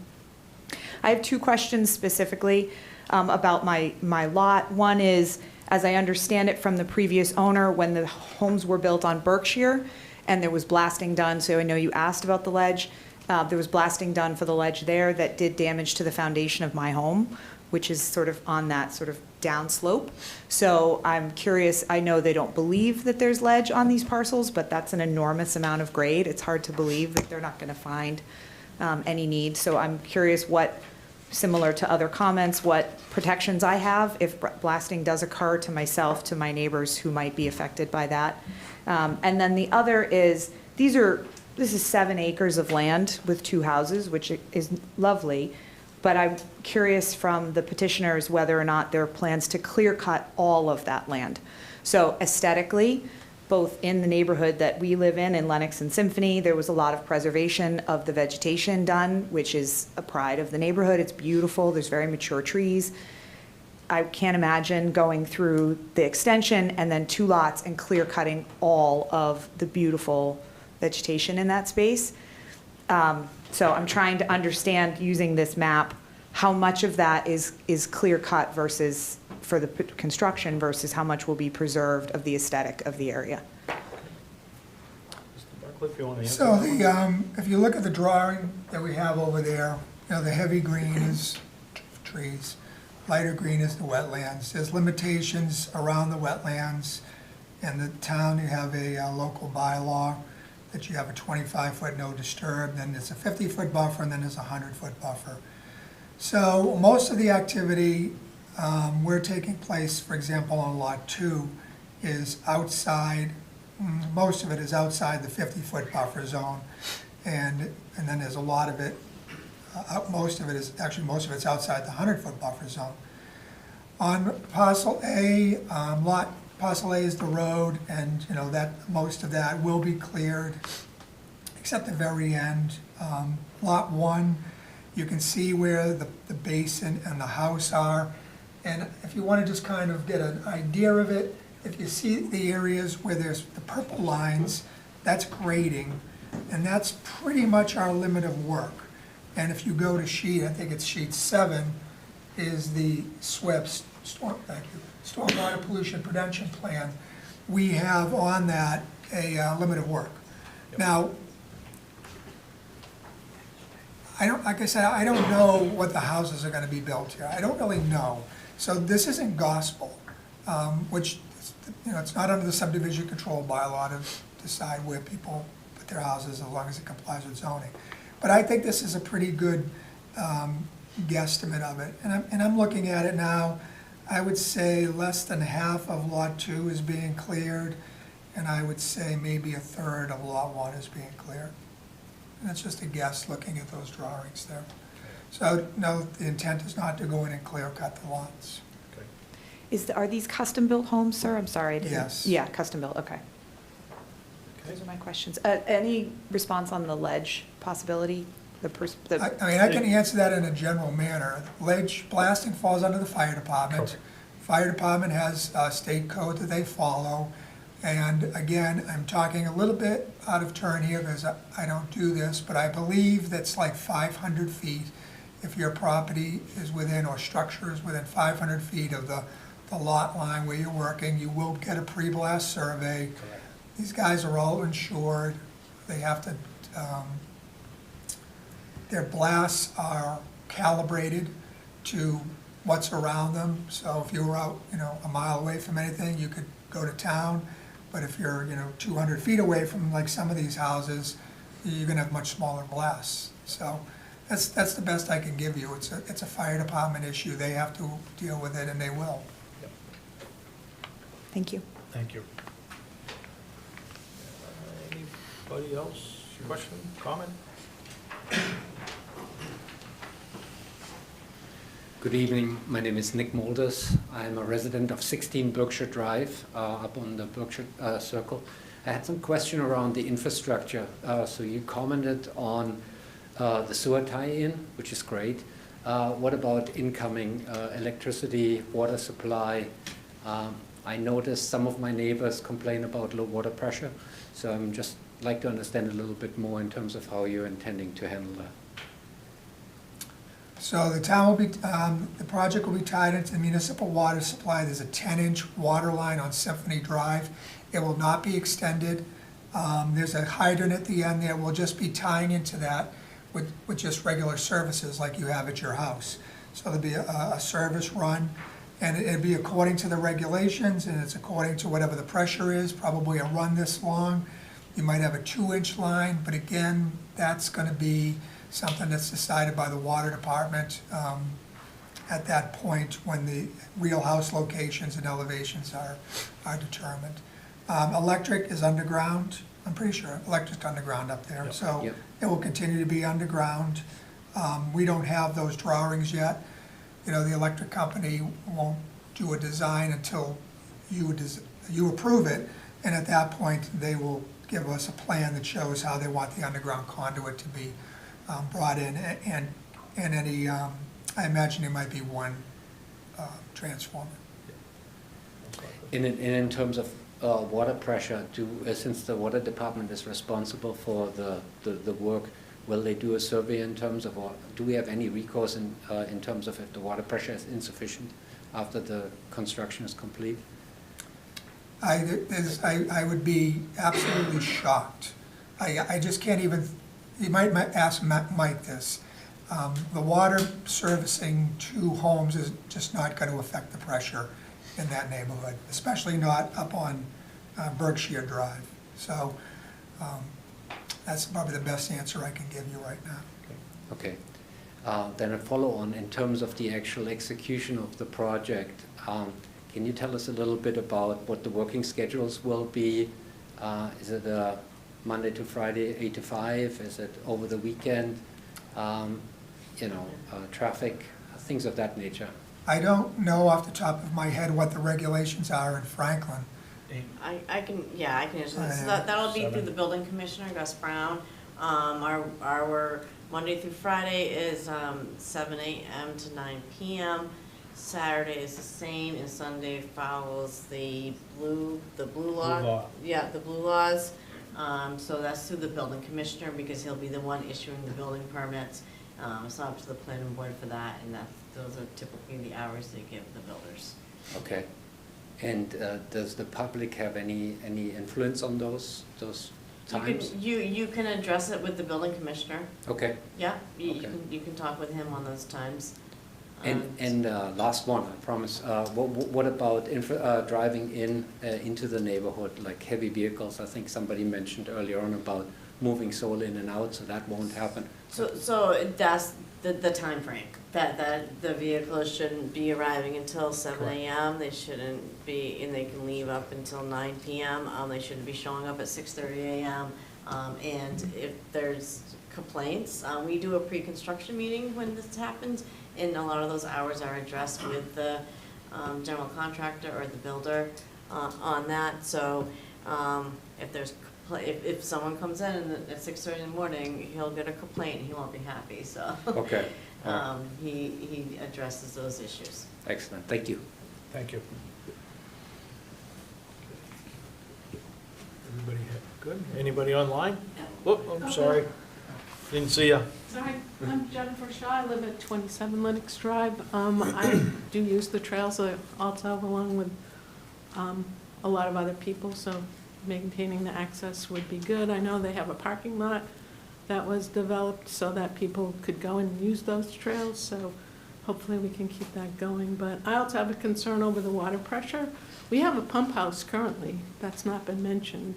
S12: I have two questions specifically about my lot. One is, as I understand it from the previous owner, when the homes were built on Berkshire and there was blasting done, so I know you asked about the ledge, there was blasting done for the ledge there that did damage to the foundation of my home, which is sort of on that sort of downslope. So I'm curious, I know they don't believe that there's ledge on these parcels, but that's an enormous amount of grade. It's hard to believe that they're not gonna find any need. So I'm curious what, similar to other comments, what protections I have if blasting does occur to myself, to my neighbors who might be affected by that. And then the other is, this is 7 acres of land with 2 houses, which is lovely. But I'm curious from the petitioners whether or not there are plans to clear cut all of that land. So aesthetically, both in the neighborhood that we live in Lenox and Symphony, there was a lot of preservation of the vegetation done, which is a pride of the neighborhood. It's beautiful, there's very mature trees. I can't imagine going through the extension and then 2 lots and clear cutting all of the beautiful vegetation in that space. So I'm trying to understand, using this map, how much of that is clear cut versus for the construction versus how much will be preserved of the aesthetic of the area.
S1: Mr. Buckley, if you want to answer.
S6: So if you look at the drawing that we have over there, the heavy green is trees, lighter green is the wetlands. There's limitations around the wetlands. In the town, you have a local bylaw that you have a 25-foot no disturb, then there's a 50-foot buffer, and then there's a 100-foot buffer. So most of the activity we're taking place, for example, on Lot 2, is outside, most of it is outside the 50-foot buffer zone, and then there's a lot of it, most of it's outside the 100-foot buffer zone. On Parcel A, Parcel A is the road, and that most of that will be cleared, except the very end. Lot 1, you can see where the basin and the house are, and if you want to just kind of get an idea of it, if you see the areas where there's the purple lines, that's grading, and that's pretty much our limit of work. And if you go to sheet, I think it's sheet 7, is the SWIP's, Stormwater Pollution Prevention Plan. We have on that a limit of work. Now, like I said, I don't know what the houses are gonna be built here. I don't really know. So this isn't gospel, which, it's not under the subdivision control bylaw to decide where people put their houses as long as it complies with zoning. But I think this is a pretty good guesstimate of it. And I'm looking at it now, I would say less than half of Lot 2 is being cleared, and I would say maybe a third of Lot 1 is being cleared. And that's just a guess looking at those drawings there. So, no, the intent is not to go in and clear cut the lots.
S12: Are these custom-built homes, sir? I'm sorry. I didn't-
S6: Yes.
S12: Yeah, custom-built, okay. Those are my questions. Any response on the ledge possibility?
S6: I mean, I can answer that in a general manner. Ledge blasting falls under the fire department. Fire department has a state code that they follow. And again, I'm talking a little bit out of turn here because I don't do this, but I believe that's like 500 feet. If your property is within, or structure is within 500 feet of the lot line where you're working, you will get a pre-blast survey.
S7: Correct.
S6: These guys are all insured. They have to, their blasts are calibrated to what's around them. So if you were out, a mile away from anything, you could go to town. But if you're, 200 feet away from like some of these houses, you're gonna have much smaller blasts. So that's the best I can give you. It's a fire department issue. They have to deal with it, and they will.
S12: Thank you.
S1: Thank you. Anybody else? Question, comment?
S13: Good evening. My name is Nick Molders. I'm a resident of 16 Berkshire Drive, up on the Berkshire Circle. I had some question around the infrastructure. So you commented on the sewer tie-in, which is great. What about incoming electricity, water supply? I noticed some of my neighbors complain about low water pressure, so I'm just like to understand a little bit more in terms of how you're intending to handle that.
S6: So the town will be, the project will be tied into the municipal water supply. There's a 10-inch water line on Symphony Drive. It will not be extended. There's a hydrant at the end there. We'll just be tying into that with just regular services like you have at your house. So there'll be a service run, and it'll be according to the regulations, and it's according to whatever the pressure is, probably a run this long. You might have a 2-inch line, but again, that's gonna be something that's decided by the water department at that point when the real house locations and elevations are determined. Electric is underground. I'm pretty sure electric's underground up there, so
S13: Yep.
S6: it will continue to be underground. We don't have those drawings yet. The electric company won't do a design until you approve it, and at that point, they will give us a plan that shows how they want the underground conduit to be brought in, and any, I imagine there might be one transformer.
S13: In terms of water pressure, since the water department is responsible for the work, will they do a survey in terms of, or do we have any recourse in terms of if the water pressure is insufficient after the construction is complete?
S6: I would be absolutely shocked. I just can't even, you might ask Mike this. The water servicing 2 homes is just not going to affect the pressure in that neighborhood, especially not up on Berkshire Drive. So that's probably the best answer I can give you right now.
S13: Okay. Then a follow-on, in terms of the actual execution of the project, can you tell us a little bit about what the working schedules will be? Is it Monday to Friday, 8 to 5? Is it over the weekend? Traffic, things of that nature.
S6: I don't know off the top of my head what the regulations are in Franklin.
S3: I can answer that. So that'll be through the building commissioner, Gus Brown. Our Monday through Friday is 7 a.m. to 9 p.m. Saturday is the same, and Sunday follows the blue law.
S1: law.
S3: Yeah, the blue laws. So that's through the building commissioner, because he'll be the one issuing the building permits. It's up to the planning board for that, and those are typically the hours they give the builders.
S13: Okay. And does the public have any influence on those times?
S3: You can address it with the building commissioner.
S13: Okay.
S3: Yeah, you
S13: Okay.
S3: you can talk with him on those times.
S13: And last one, I promise. What about driving into the neighborhood, like heavy vehicles? I think somebody mentioned earlier on about moving soil in and out, so that won't happen.
S3: So that's the timeframe, that the vehicles shouldn't be arriving until 7 AM. They shouldn't be, and they can leave up until 9 PM. They shouldn't be showing up at 6:30 AM. And if there's complaints, we do a pre-construction meeting when this happens, and a lot of those hours are addressed with the general contractor or the builder on that. So if there's if someone comes in at 6:30 in the morning, he'll get a complaint and he won't be happy, so.
S13: Okay.
S3: He addresses those issues.
S13: Excellent, thank you.
S1: Thank you. Everybody good? Anybody online? Oh, I'm sorry. Didn't see ya.
S14: Sorry, I'm Jennifer Shaw. I live at 27 Lennox Drive. I do use the trails also along with a lot of other people, so maintaining the access would be good. I know they have a parking lot that was developed so that people could go and use those trails, so hopefully we can keep that going. But I also have a concern over the water pressure. We have a pump house currently, that's not been mentioned,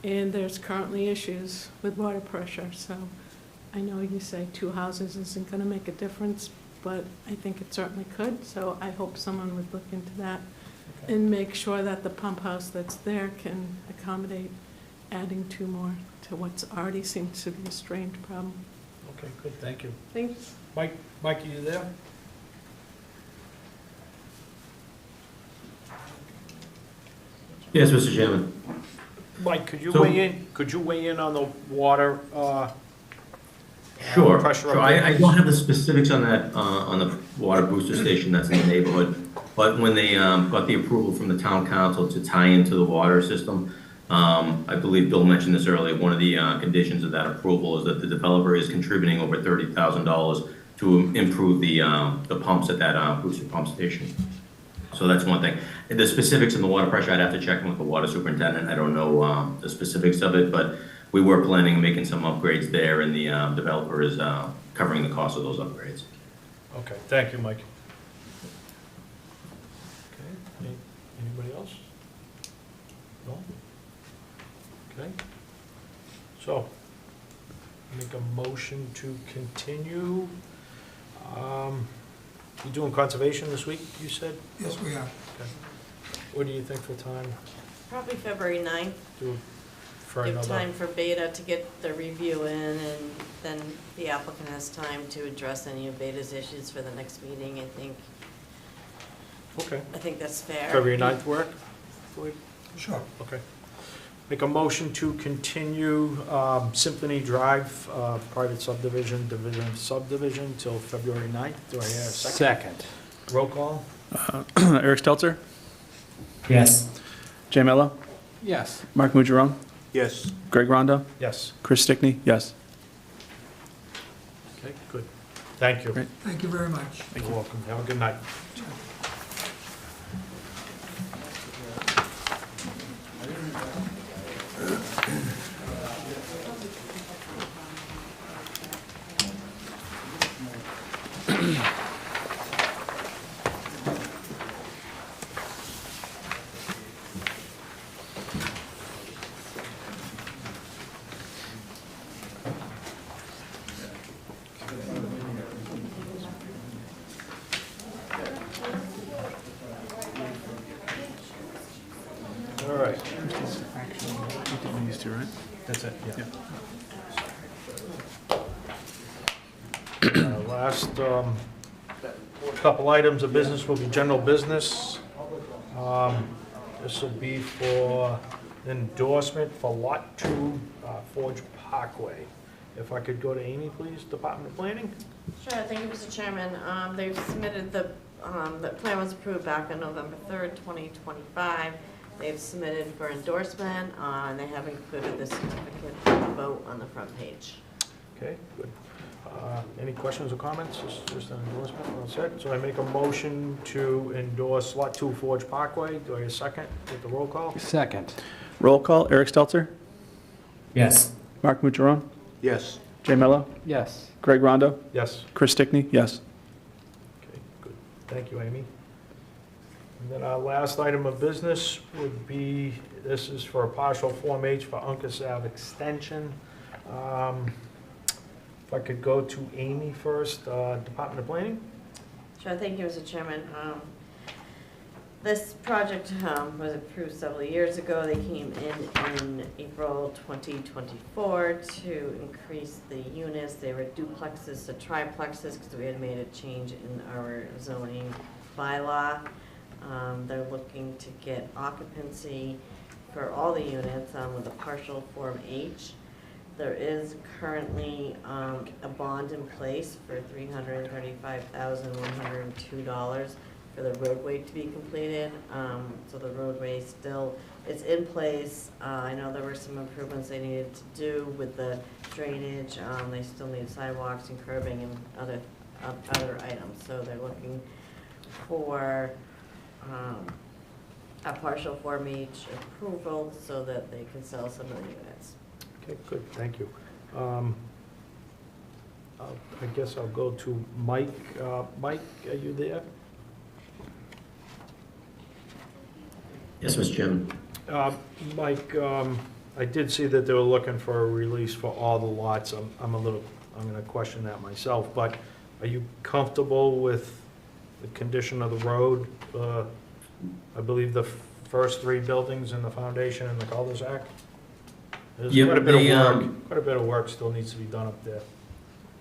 S14: and there's currently issues with water pressure, so I know you say 2 houses isn't gonna make a difference, but I think it certainly could, so I hope someone would look into that and make sure that the pump house that's there can accommodate adding 2 more to what's already seems to be a strange problem.
S1: Okay, good, thank you.
S14: Thanks.
S1: Mike, are you there?
S2: Yes, Mr. Chairman.
S1: Mike, could you
S2: So-
S1: weigh in on the water,
S2: Sure,
S1: pressure
S2: sure.
S1: up there?
S2: I don't have the specifics on that, on the water booster station that's in the neighborhood. But when they got the approval from the town council to tie into the water system, I believe Bill mentioned this earlier, one of the conditions of that approval is that the developer is contributing over $30,000 to improve the pumps at that booster pump station. So that's one thing. The specifics on the water pressure, I'd have to check in with the water superintendent. I don't know the specifics of it, but we were planning on making some upgrades there, and the developer is covering the cost of those upgrades.
S1: Okay, thank you, Mike. Okay, anybody else? No? Okay. So, make a motion to continue. You doing conservation this week, you said?
S6: Yes, we are.
S1: Okay. What do you think for time?
S3: Probably February 9th.
S1: Do for
S3: Give
S1: another?
S3: time for Beta to get the review in, and then the applicant has time to address any of Beta's issues for the next meeting, I think.
S1: Okay.
S3: I think that's fair.
S1: February 9th work?
S6: Sure.
S1: Okay. Make a motion to continue Symphony Drive, private subdivision, subdivision till February 9th. Do I hear a second?
S7: Second.
S1: Roll call?
S4: Eric Stelter,
S9: Yes.
S4: Jay Mello,
S7: Yes.
S4: Mark Mutjaron,
S8: Yes.
S4: Greg Rondo,
S1: Yes.
S4: Chris Stickney, yes.
S1: Okay, good. Thank you.
S4: Great.
S6: Thank you very much.
S1: You're welcome. Have a good night. All right.
S4: These two, right?
S1: That's it,
S4: Yeah.
S1: Last couple items of business will be general business. This will be for endorsement for Lot 2, Forge Parkway. If I could go to Amy, please, Department of Planning?
S3: Sure, thank you, Mr. Chairman. They've submitted the the plan was approved back on November 3rd, 2025. They've submitted for endorsement, and they have included the certificate of vote on the front page.
S1: Okay, good. Any questions or comments? Just an endorsement, well said. So I make a motion to endorse Lot 2 Forge Parkway. Do I hear a second? Get the roll call?
S7: Second.
S4: Roll call, Eric Stelter,
S9: Yes.
S4: Mark Mutjaron,
S8: Yes.
S4: Jay Mello,
S7: Yes.
S4: Greg Rondo,
S1: Yes.
S4: Chris Stickney, yes.
S1: Okay, good. Thank you, Amy. And then our last item of business would be, this is for a partial Form H for Uncas Ave Extension. If I could go to Amy first, Department of Planning?
S3: Sure, thank you, Mr. Chairman. This project was approved several years ago. They came in April 2024 to increase the units. They were duplexes to triplexes because we had made a change in our zoning bylaw. They're looking to get occupancy for all the units with a partial Form H. There is currently a bond in place for $335,102 for the roadway to be completed. So the roadway still, it's in place. I know there were some improvements they needed to do with the drainage. They still need sidewalks and curbing and other items. So they're looking for a partial Form H approval so that they can sell some of the units.
S1: Okay, good, thank you. I guess I'll go to Mike. Mike, are you there?
S2: Yes, Mr. Chairman.
S1: Mike, I did see that they were looking for a release for all the lots. I'm gonna question that myself, but are you comfortable with the condition of the road? I believe the first 3 buildings and the foundation and the cul-de-sac? There's
S2: Yeah,
S1: quite a bit of work, quite a bit of work still needs to be done up there.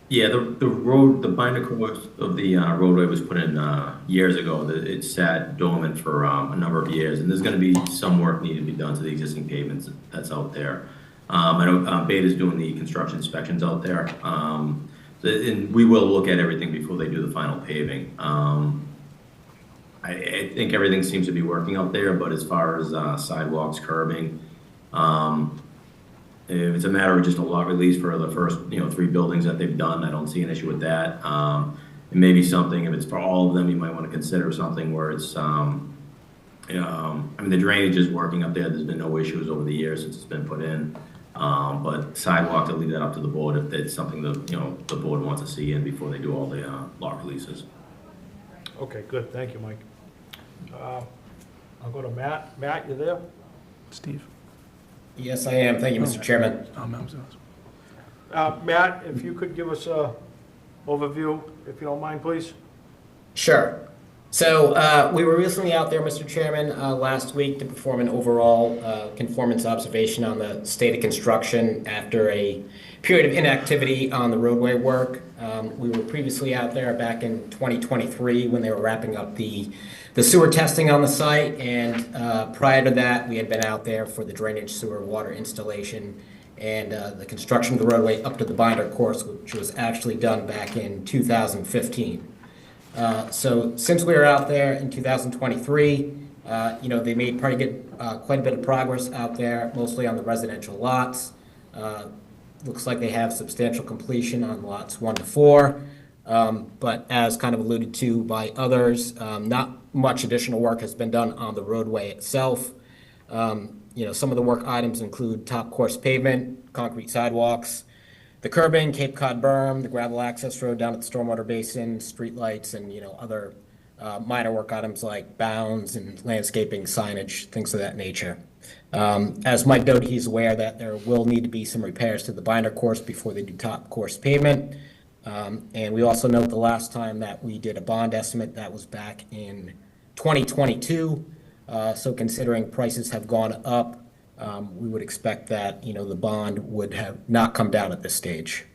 S2: Yeah, the road, the binder course of the roadway was put in years ago. It sat dormant for a number of years, and there's going to be some work needed to be done to the existing pavements that's out there. I know Beta's doing the construction inspections out there, and we will look at everything before they do the final paving. I think everything seems to be working out there, but as far as sidewalks, curbing, if it's a matter of just a lot release for the first, 3 buildings that they've done, I don't see an issue with that. It may be something, if it's for all of them, you might want to consider something where it's, I mean, the drainage is working up there. There's been no issues over the years since it's been put in. But sidewalk, I'll leave that up to the board if it's something that, the board wants to see in before they do all the lot releases.
S1: Okay, good, thank you, Mike. I'll go to Matt. Matt, you there?
S4: Steve?
S9: Yes, I am. Thank you, Mr. Chairman.
S1: Matt, if you could give us a overview, if you don't mind, please.
S9: Sure. So we were recently out there, Mr. Chairman, last week to perform an overall conformance observation on the state of construction after a period of inactivity on the roadway work. We were previously out there back in 2023 when they were wrapping up the sewer testing on the site, and prior to that, we had been out there for the drainage sewer water installation and the construction of the roadway up to the binder course, which was actually done back in 2015. So since we were out there in 2023, they made quite a bit of progress out there, mostly on the residential lots. Looks like they have substantial completion on lots 1 to 4. But as kind of alluded to by others, not much additional work has been done on the roadway itself. Some of the work items include top course pavement, concrete sidewalks, the curbing, Cape Cod berm, the gravel access road down at the stormwater basin, streetlights, and other minor work items like bounds and landscaping, signage, things of that nature. As Mike noted, he's aware that there will need to be some repairs to the binder course before they do top course pavement. And we also note the last time that we did a bond estimate, that was back in 2022. So considering prices have gone up, we would expect that, the bond would have not come down at this stage.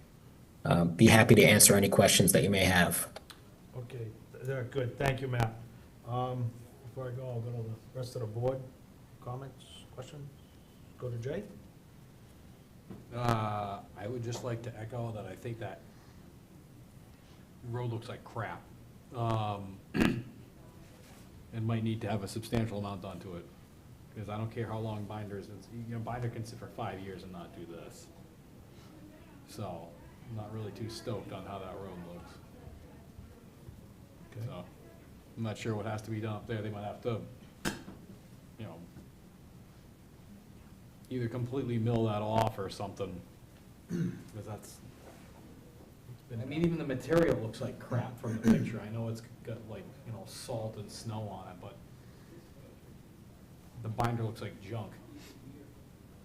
S9: Be happy to answer any questions that you may have.
S1: Okay, good, thank you, Matt. Before I go, I'll go to the rest of the board. Comments, questions? Go to Jay.
S7: I would just like to echo that I think that road looks like crap. and might need to have a substantial amount done to it. Because I don't care how long binders, binder can sit for 5 years and not do this. So, I'm not really too stoked on how that road looks.
S1: Okay.
S7: So, I'm not sure what has to be done up there. They might have to, either completely mill that off or something. Because that's, I mean, even the material looks like crap from the picture. I know it's got like, salt and snow on it, but the binder looks like junk.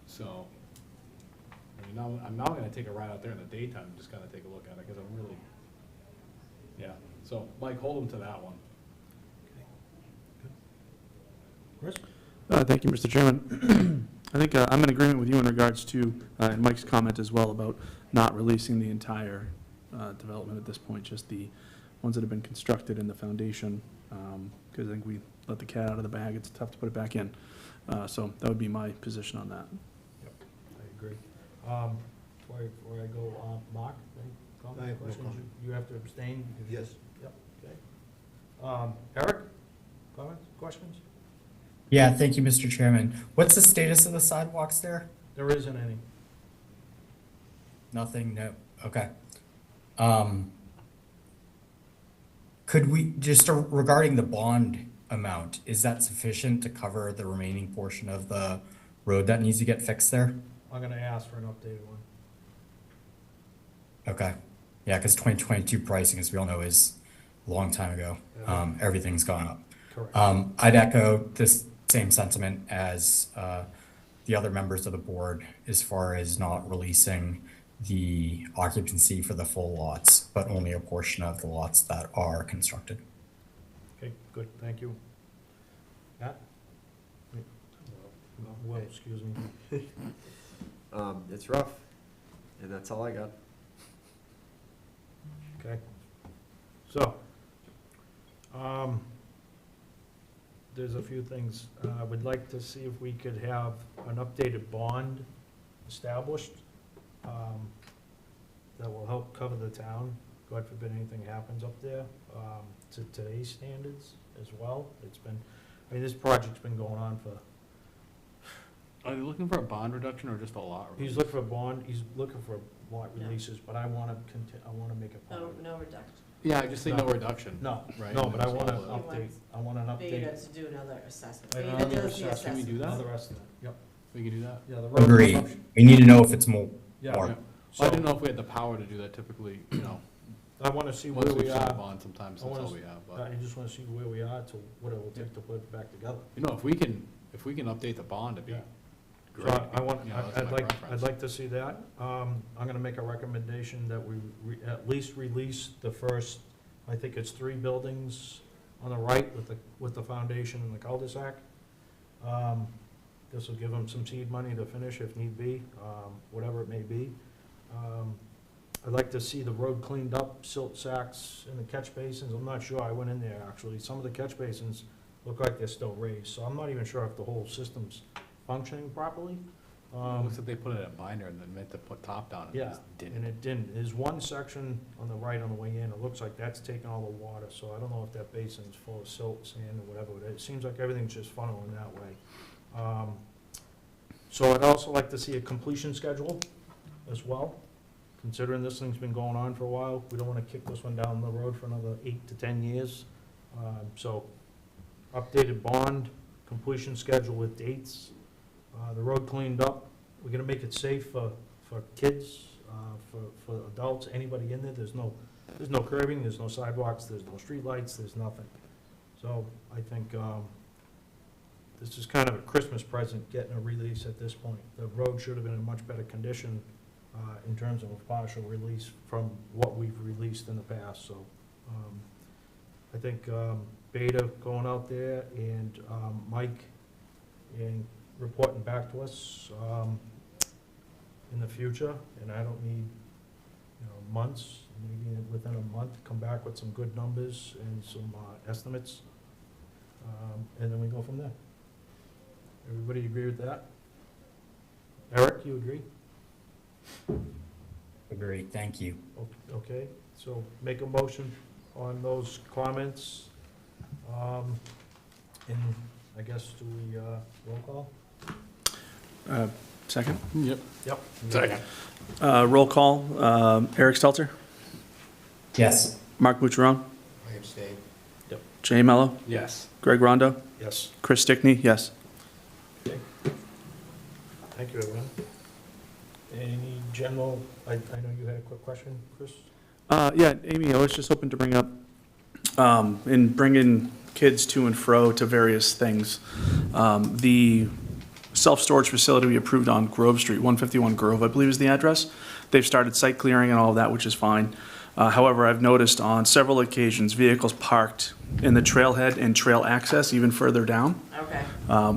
S7: So, I mean, I'm now gonna take a ride out there in the daytime and just kinda take a look at it, because I'm really, yeah. So, Mike, hold them to that one.
S1: Chris?
S4: Thank you, Mr. Chairman. I think I'm in agreement with you in regards to, and Mike's comment as well about not releasing the entire development at this point, just the ones that have been constructed in the foundation, because I think we let the cat out of the bag. It's tough to put it back in. So that would be my position on that.
S1: Yep, I agree. Before I go, Mark, any
S8: I
S1: comments,
S8: have no
S1: questions?
S8: comment.
S1: You have to abstain?
S8: Yes.
S1: Yep, okay. Eric, comments, questions?
S9: Yeah, thank you, Mr. Chairman. What's the status of the sidewalks there?
S1: There isn't any.
S9: Nothing, no, okay. Could we, just regarding the bond amount, is that sufficient to cover the remaining portion of the road that needs to get fixed there?
S1: I'm gonna ask for an updated one.
S9: Okay, yeah, because 2022 pricing, as we all know, is a long time ago. Everything's gone up.
S1: Correct.
S9: I'd echo this same sentiment as the other members of the board as far as not releasing the occupancy for the full lots, but only a portion of the lots that are constructed.
S1: Okay, good, thank you. Matt? Well, excuse me.
S15: It's rough, and that's all I got.
S1: Okay. So, there's a few things. I would like to see if we could have an updated bond established that will help cover the town, God forbid anything happens up there, to today's standards as well. It's been, this project's been going on for,
S7: Are you looking for a bond reduction or just a lot?
S1: he's looking for a bond, he's looking for lot
S3: Yeah.
S1: releases, but I want to make it
S3: No,
S1: public.
S3: no reduction.
S7: Yeah, I just think no reduction.
S1: No,
S7: Right?
S1: no, but I want to
S7: That's all
S3: He
S1: update,
S3: wants
S1: I want an
S3: Beta
S1: update.
S3: to do another assessment.
S1: Another
S3: Beta does the
S1: assessment.
S7: Can we do that?
S1: Another estimate, yep.
S7: We can do that?
S1: Yeah, the road
S9: Agreed.
S1: consumption.
S9: We need to know if it's more.
S1: Yeah,
S9: more.
S7: Yeah. Well, I didn't know if we had the power to do that typically,
S1: I want to see
S7: once
S1: where
S7: we've
S1: we
S7: signed a
S1: are.
S7: bond, sometimes
S1: I
S7: that's
S1: wanna
S7: all we
S1: s-
S7: have, but.
S1: I just want to see where we are to what it will take to put it back together.
S7: If we can update the bond, it'd be
S1: Yeah. So
S7: great.
S1: I want,
S7: That's
S1: I'd
S7: my
S1: like,
S7: preference.
S1: I'd like to see that. I'm gonna make a recommendation that we at least release the first, I think it's 3 buildings on the right with the foundation and the cul-de-sac. This will give them some seed money to finish if need be, whatever it may be. I'd like to see the road cleaned up, silt sacks in the catch basins. I'm not sure, I went in there actually. Some of the catch basins look like they're still raised, so I'm not even sure if the whole system's functioning properly.
S7: Looks like they put it at binder and then meant to put top down and
S1: Yeah,
S7: just
S1: and
S7: didn't.
S1: it didn't. There's one section on the right on the way in, it looks like that's taking all the water, so I don't know if that basin's full of silt, sand, or whatever. It seems like everything's just funneling that way. So I'd also like to see a completion schedule as well, considering this thing's been going on for a while. We don't want to kick this one down the road for another 8 to 10 years. So updated bond, completion schedule with dates, the road cleaned up. We're gonna make it safe for kids, for adults, anybody in there. There's no curbing, there's no sidewalks, there's no streetlights, there's nothing. So I think this is kind of a Christmas present, getting a release at this point. The road should have been in much better condition in terms of a partial release from what we've released in the past, so I think Beta going out there and Mike and reporting back to us in the future, and I don't need, months, maybe within a month, come back with some good numbers and some estimates, and then we go from there. Everybody agree with that? Eric, you agree?
S9: Agreed, thank you.
S1: Okay, so make a motion on those comments. And I guess, do we, roll call?
S4: Second?
S7: Yep.
S1: Yep.
S5: Second.
S4: Roll call, Eric Stelter,
S9: Yes.
S4: Mark Butcherone,
S8: I abstain.
S4: Jay Mello,
S7: Yes.
S4: Greg Rondo,
S1: Yes.
S4: Chris Stickney, yes.
S1: Thank you, everyone. Any general, I know you had a quick question, Chris?
S4: Yeah, Amy, I was just hoping to bring up, in bringing kids to and fro to various things, the self-storage facility we approved on Grove Street, 151 Grove, I believe is the address. They've started site clearing and all of that, which is fine. However, I've noticed on several occasions, vehicles parked in the trailhead and trail access even further down,
S3: Okay.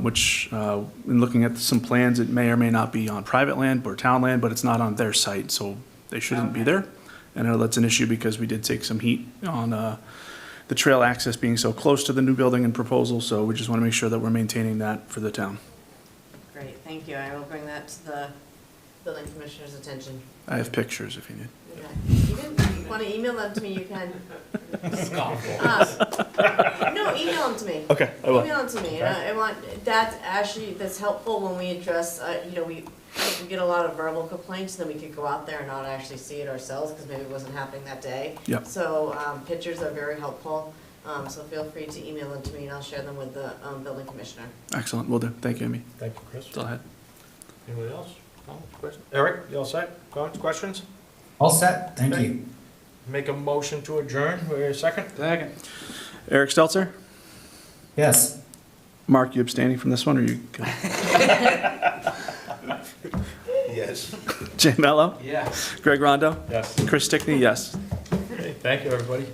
S4: which, in looking at some plans, it may or may not be on private land or town land, but it's not on their site, so they shouldn't be
S3: Okay.
S4: there. And I know that's an issue because we did take some heat on the trail access being so close to the new building and proposal, so we just want to make sure that we're maintaining that for the town.
S3: Great, thank you. I will bring that to the building commissioner's attention.
S4: I have pictures if you need.
S3: Okay. You didn't want to email them to me, you can. No, email them to me.
S4: Okay, I will.
S3: Email them to me. I want, that's actually, that's helpful when we address, we get a lot of verbal complaints, then we could go out there and not actually see it ourselves, because maybe it wasn't happening that day.
S4: Yep.
S3: So, pictures are very helpful, so feel free to email them to me, and I'll share them with the, building commissioner.
S4: Excellent, will do. Thank you, Amy.
S1: Thank you, Chris.
S4: That's all I had.
S1: Anybody else? Comments, questions? Eric, you all set? Comments, questions?
S9: All set, thank
S1: Okay.
S9: you.
S1: Make a motion to adjourn, wait a second?
S7: Second.
S4: Eric Stelter?
S9: Yes.
S4: Mark, you abstaining from this one, or you?
S8: Yes.
S4: Jay Mello?
S7: Yeah.
S4: Greg Rondo?
S1: Yes.
S4: Chris Stickney, yes.
S1: Okay, thank you, everybody.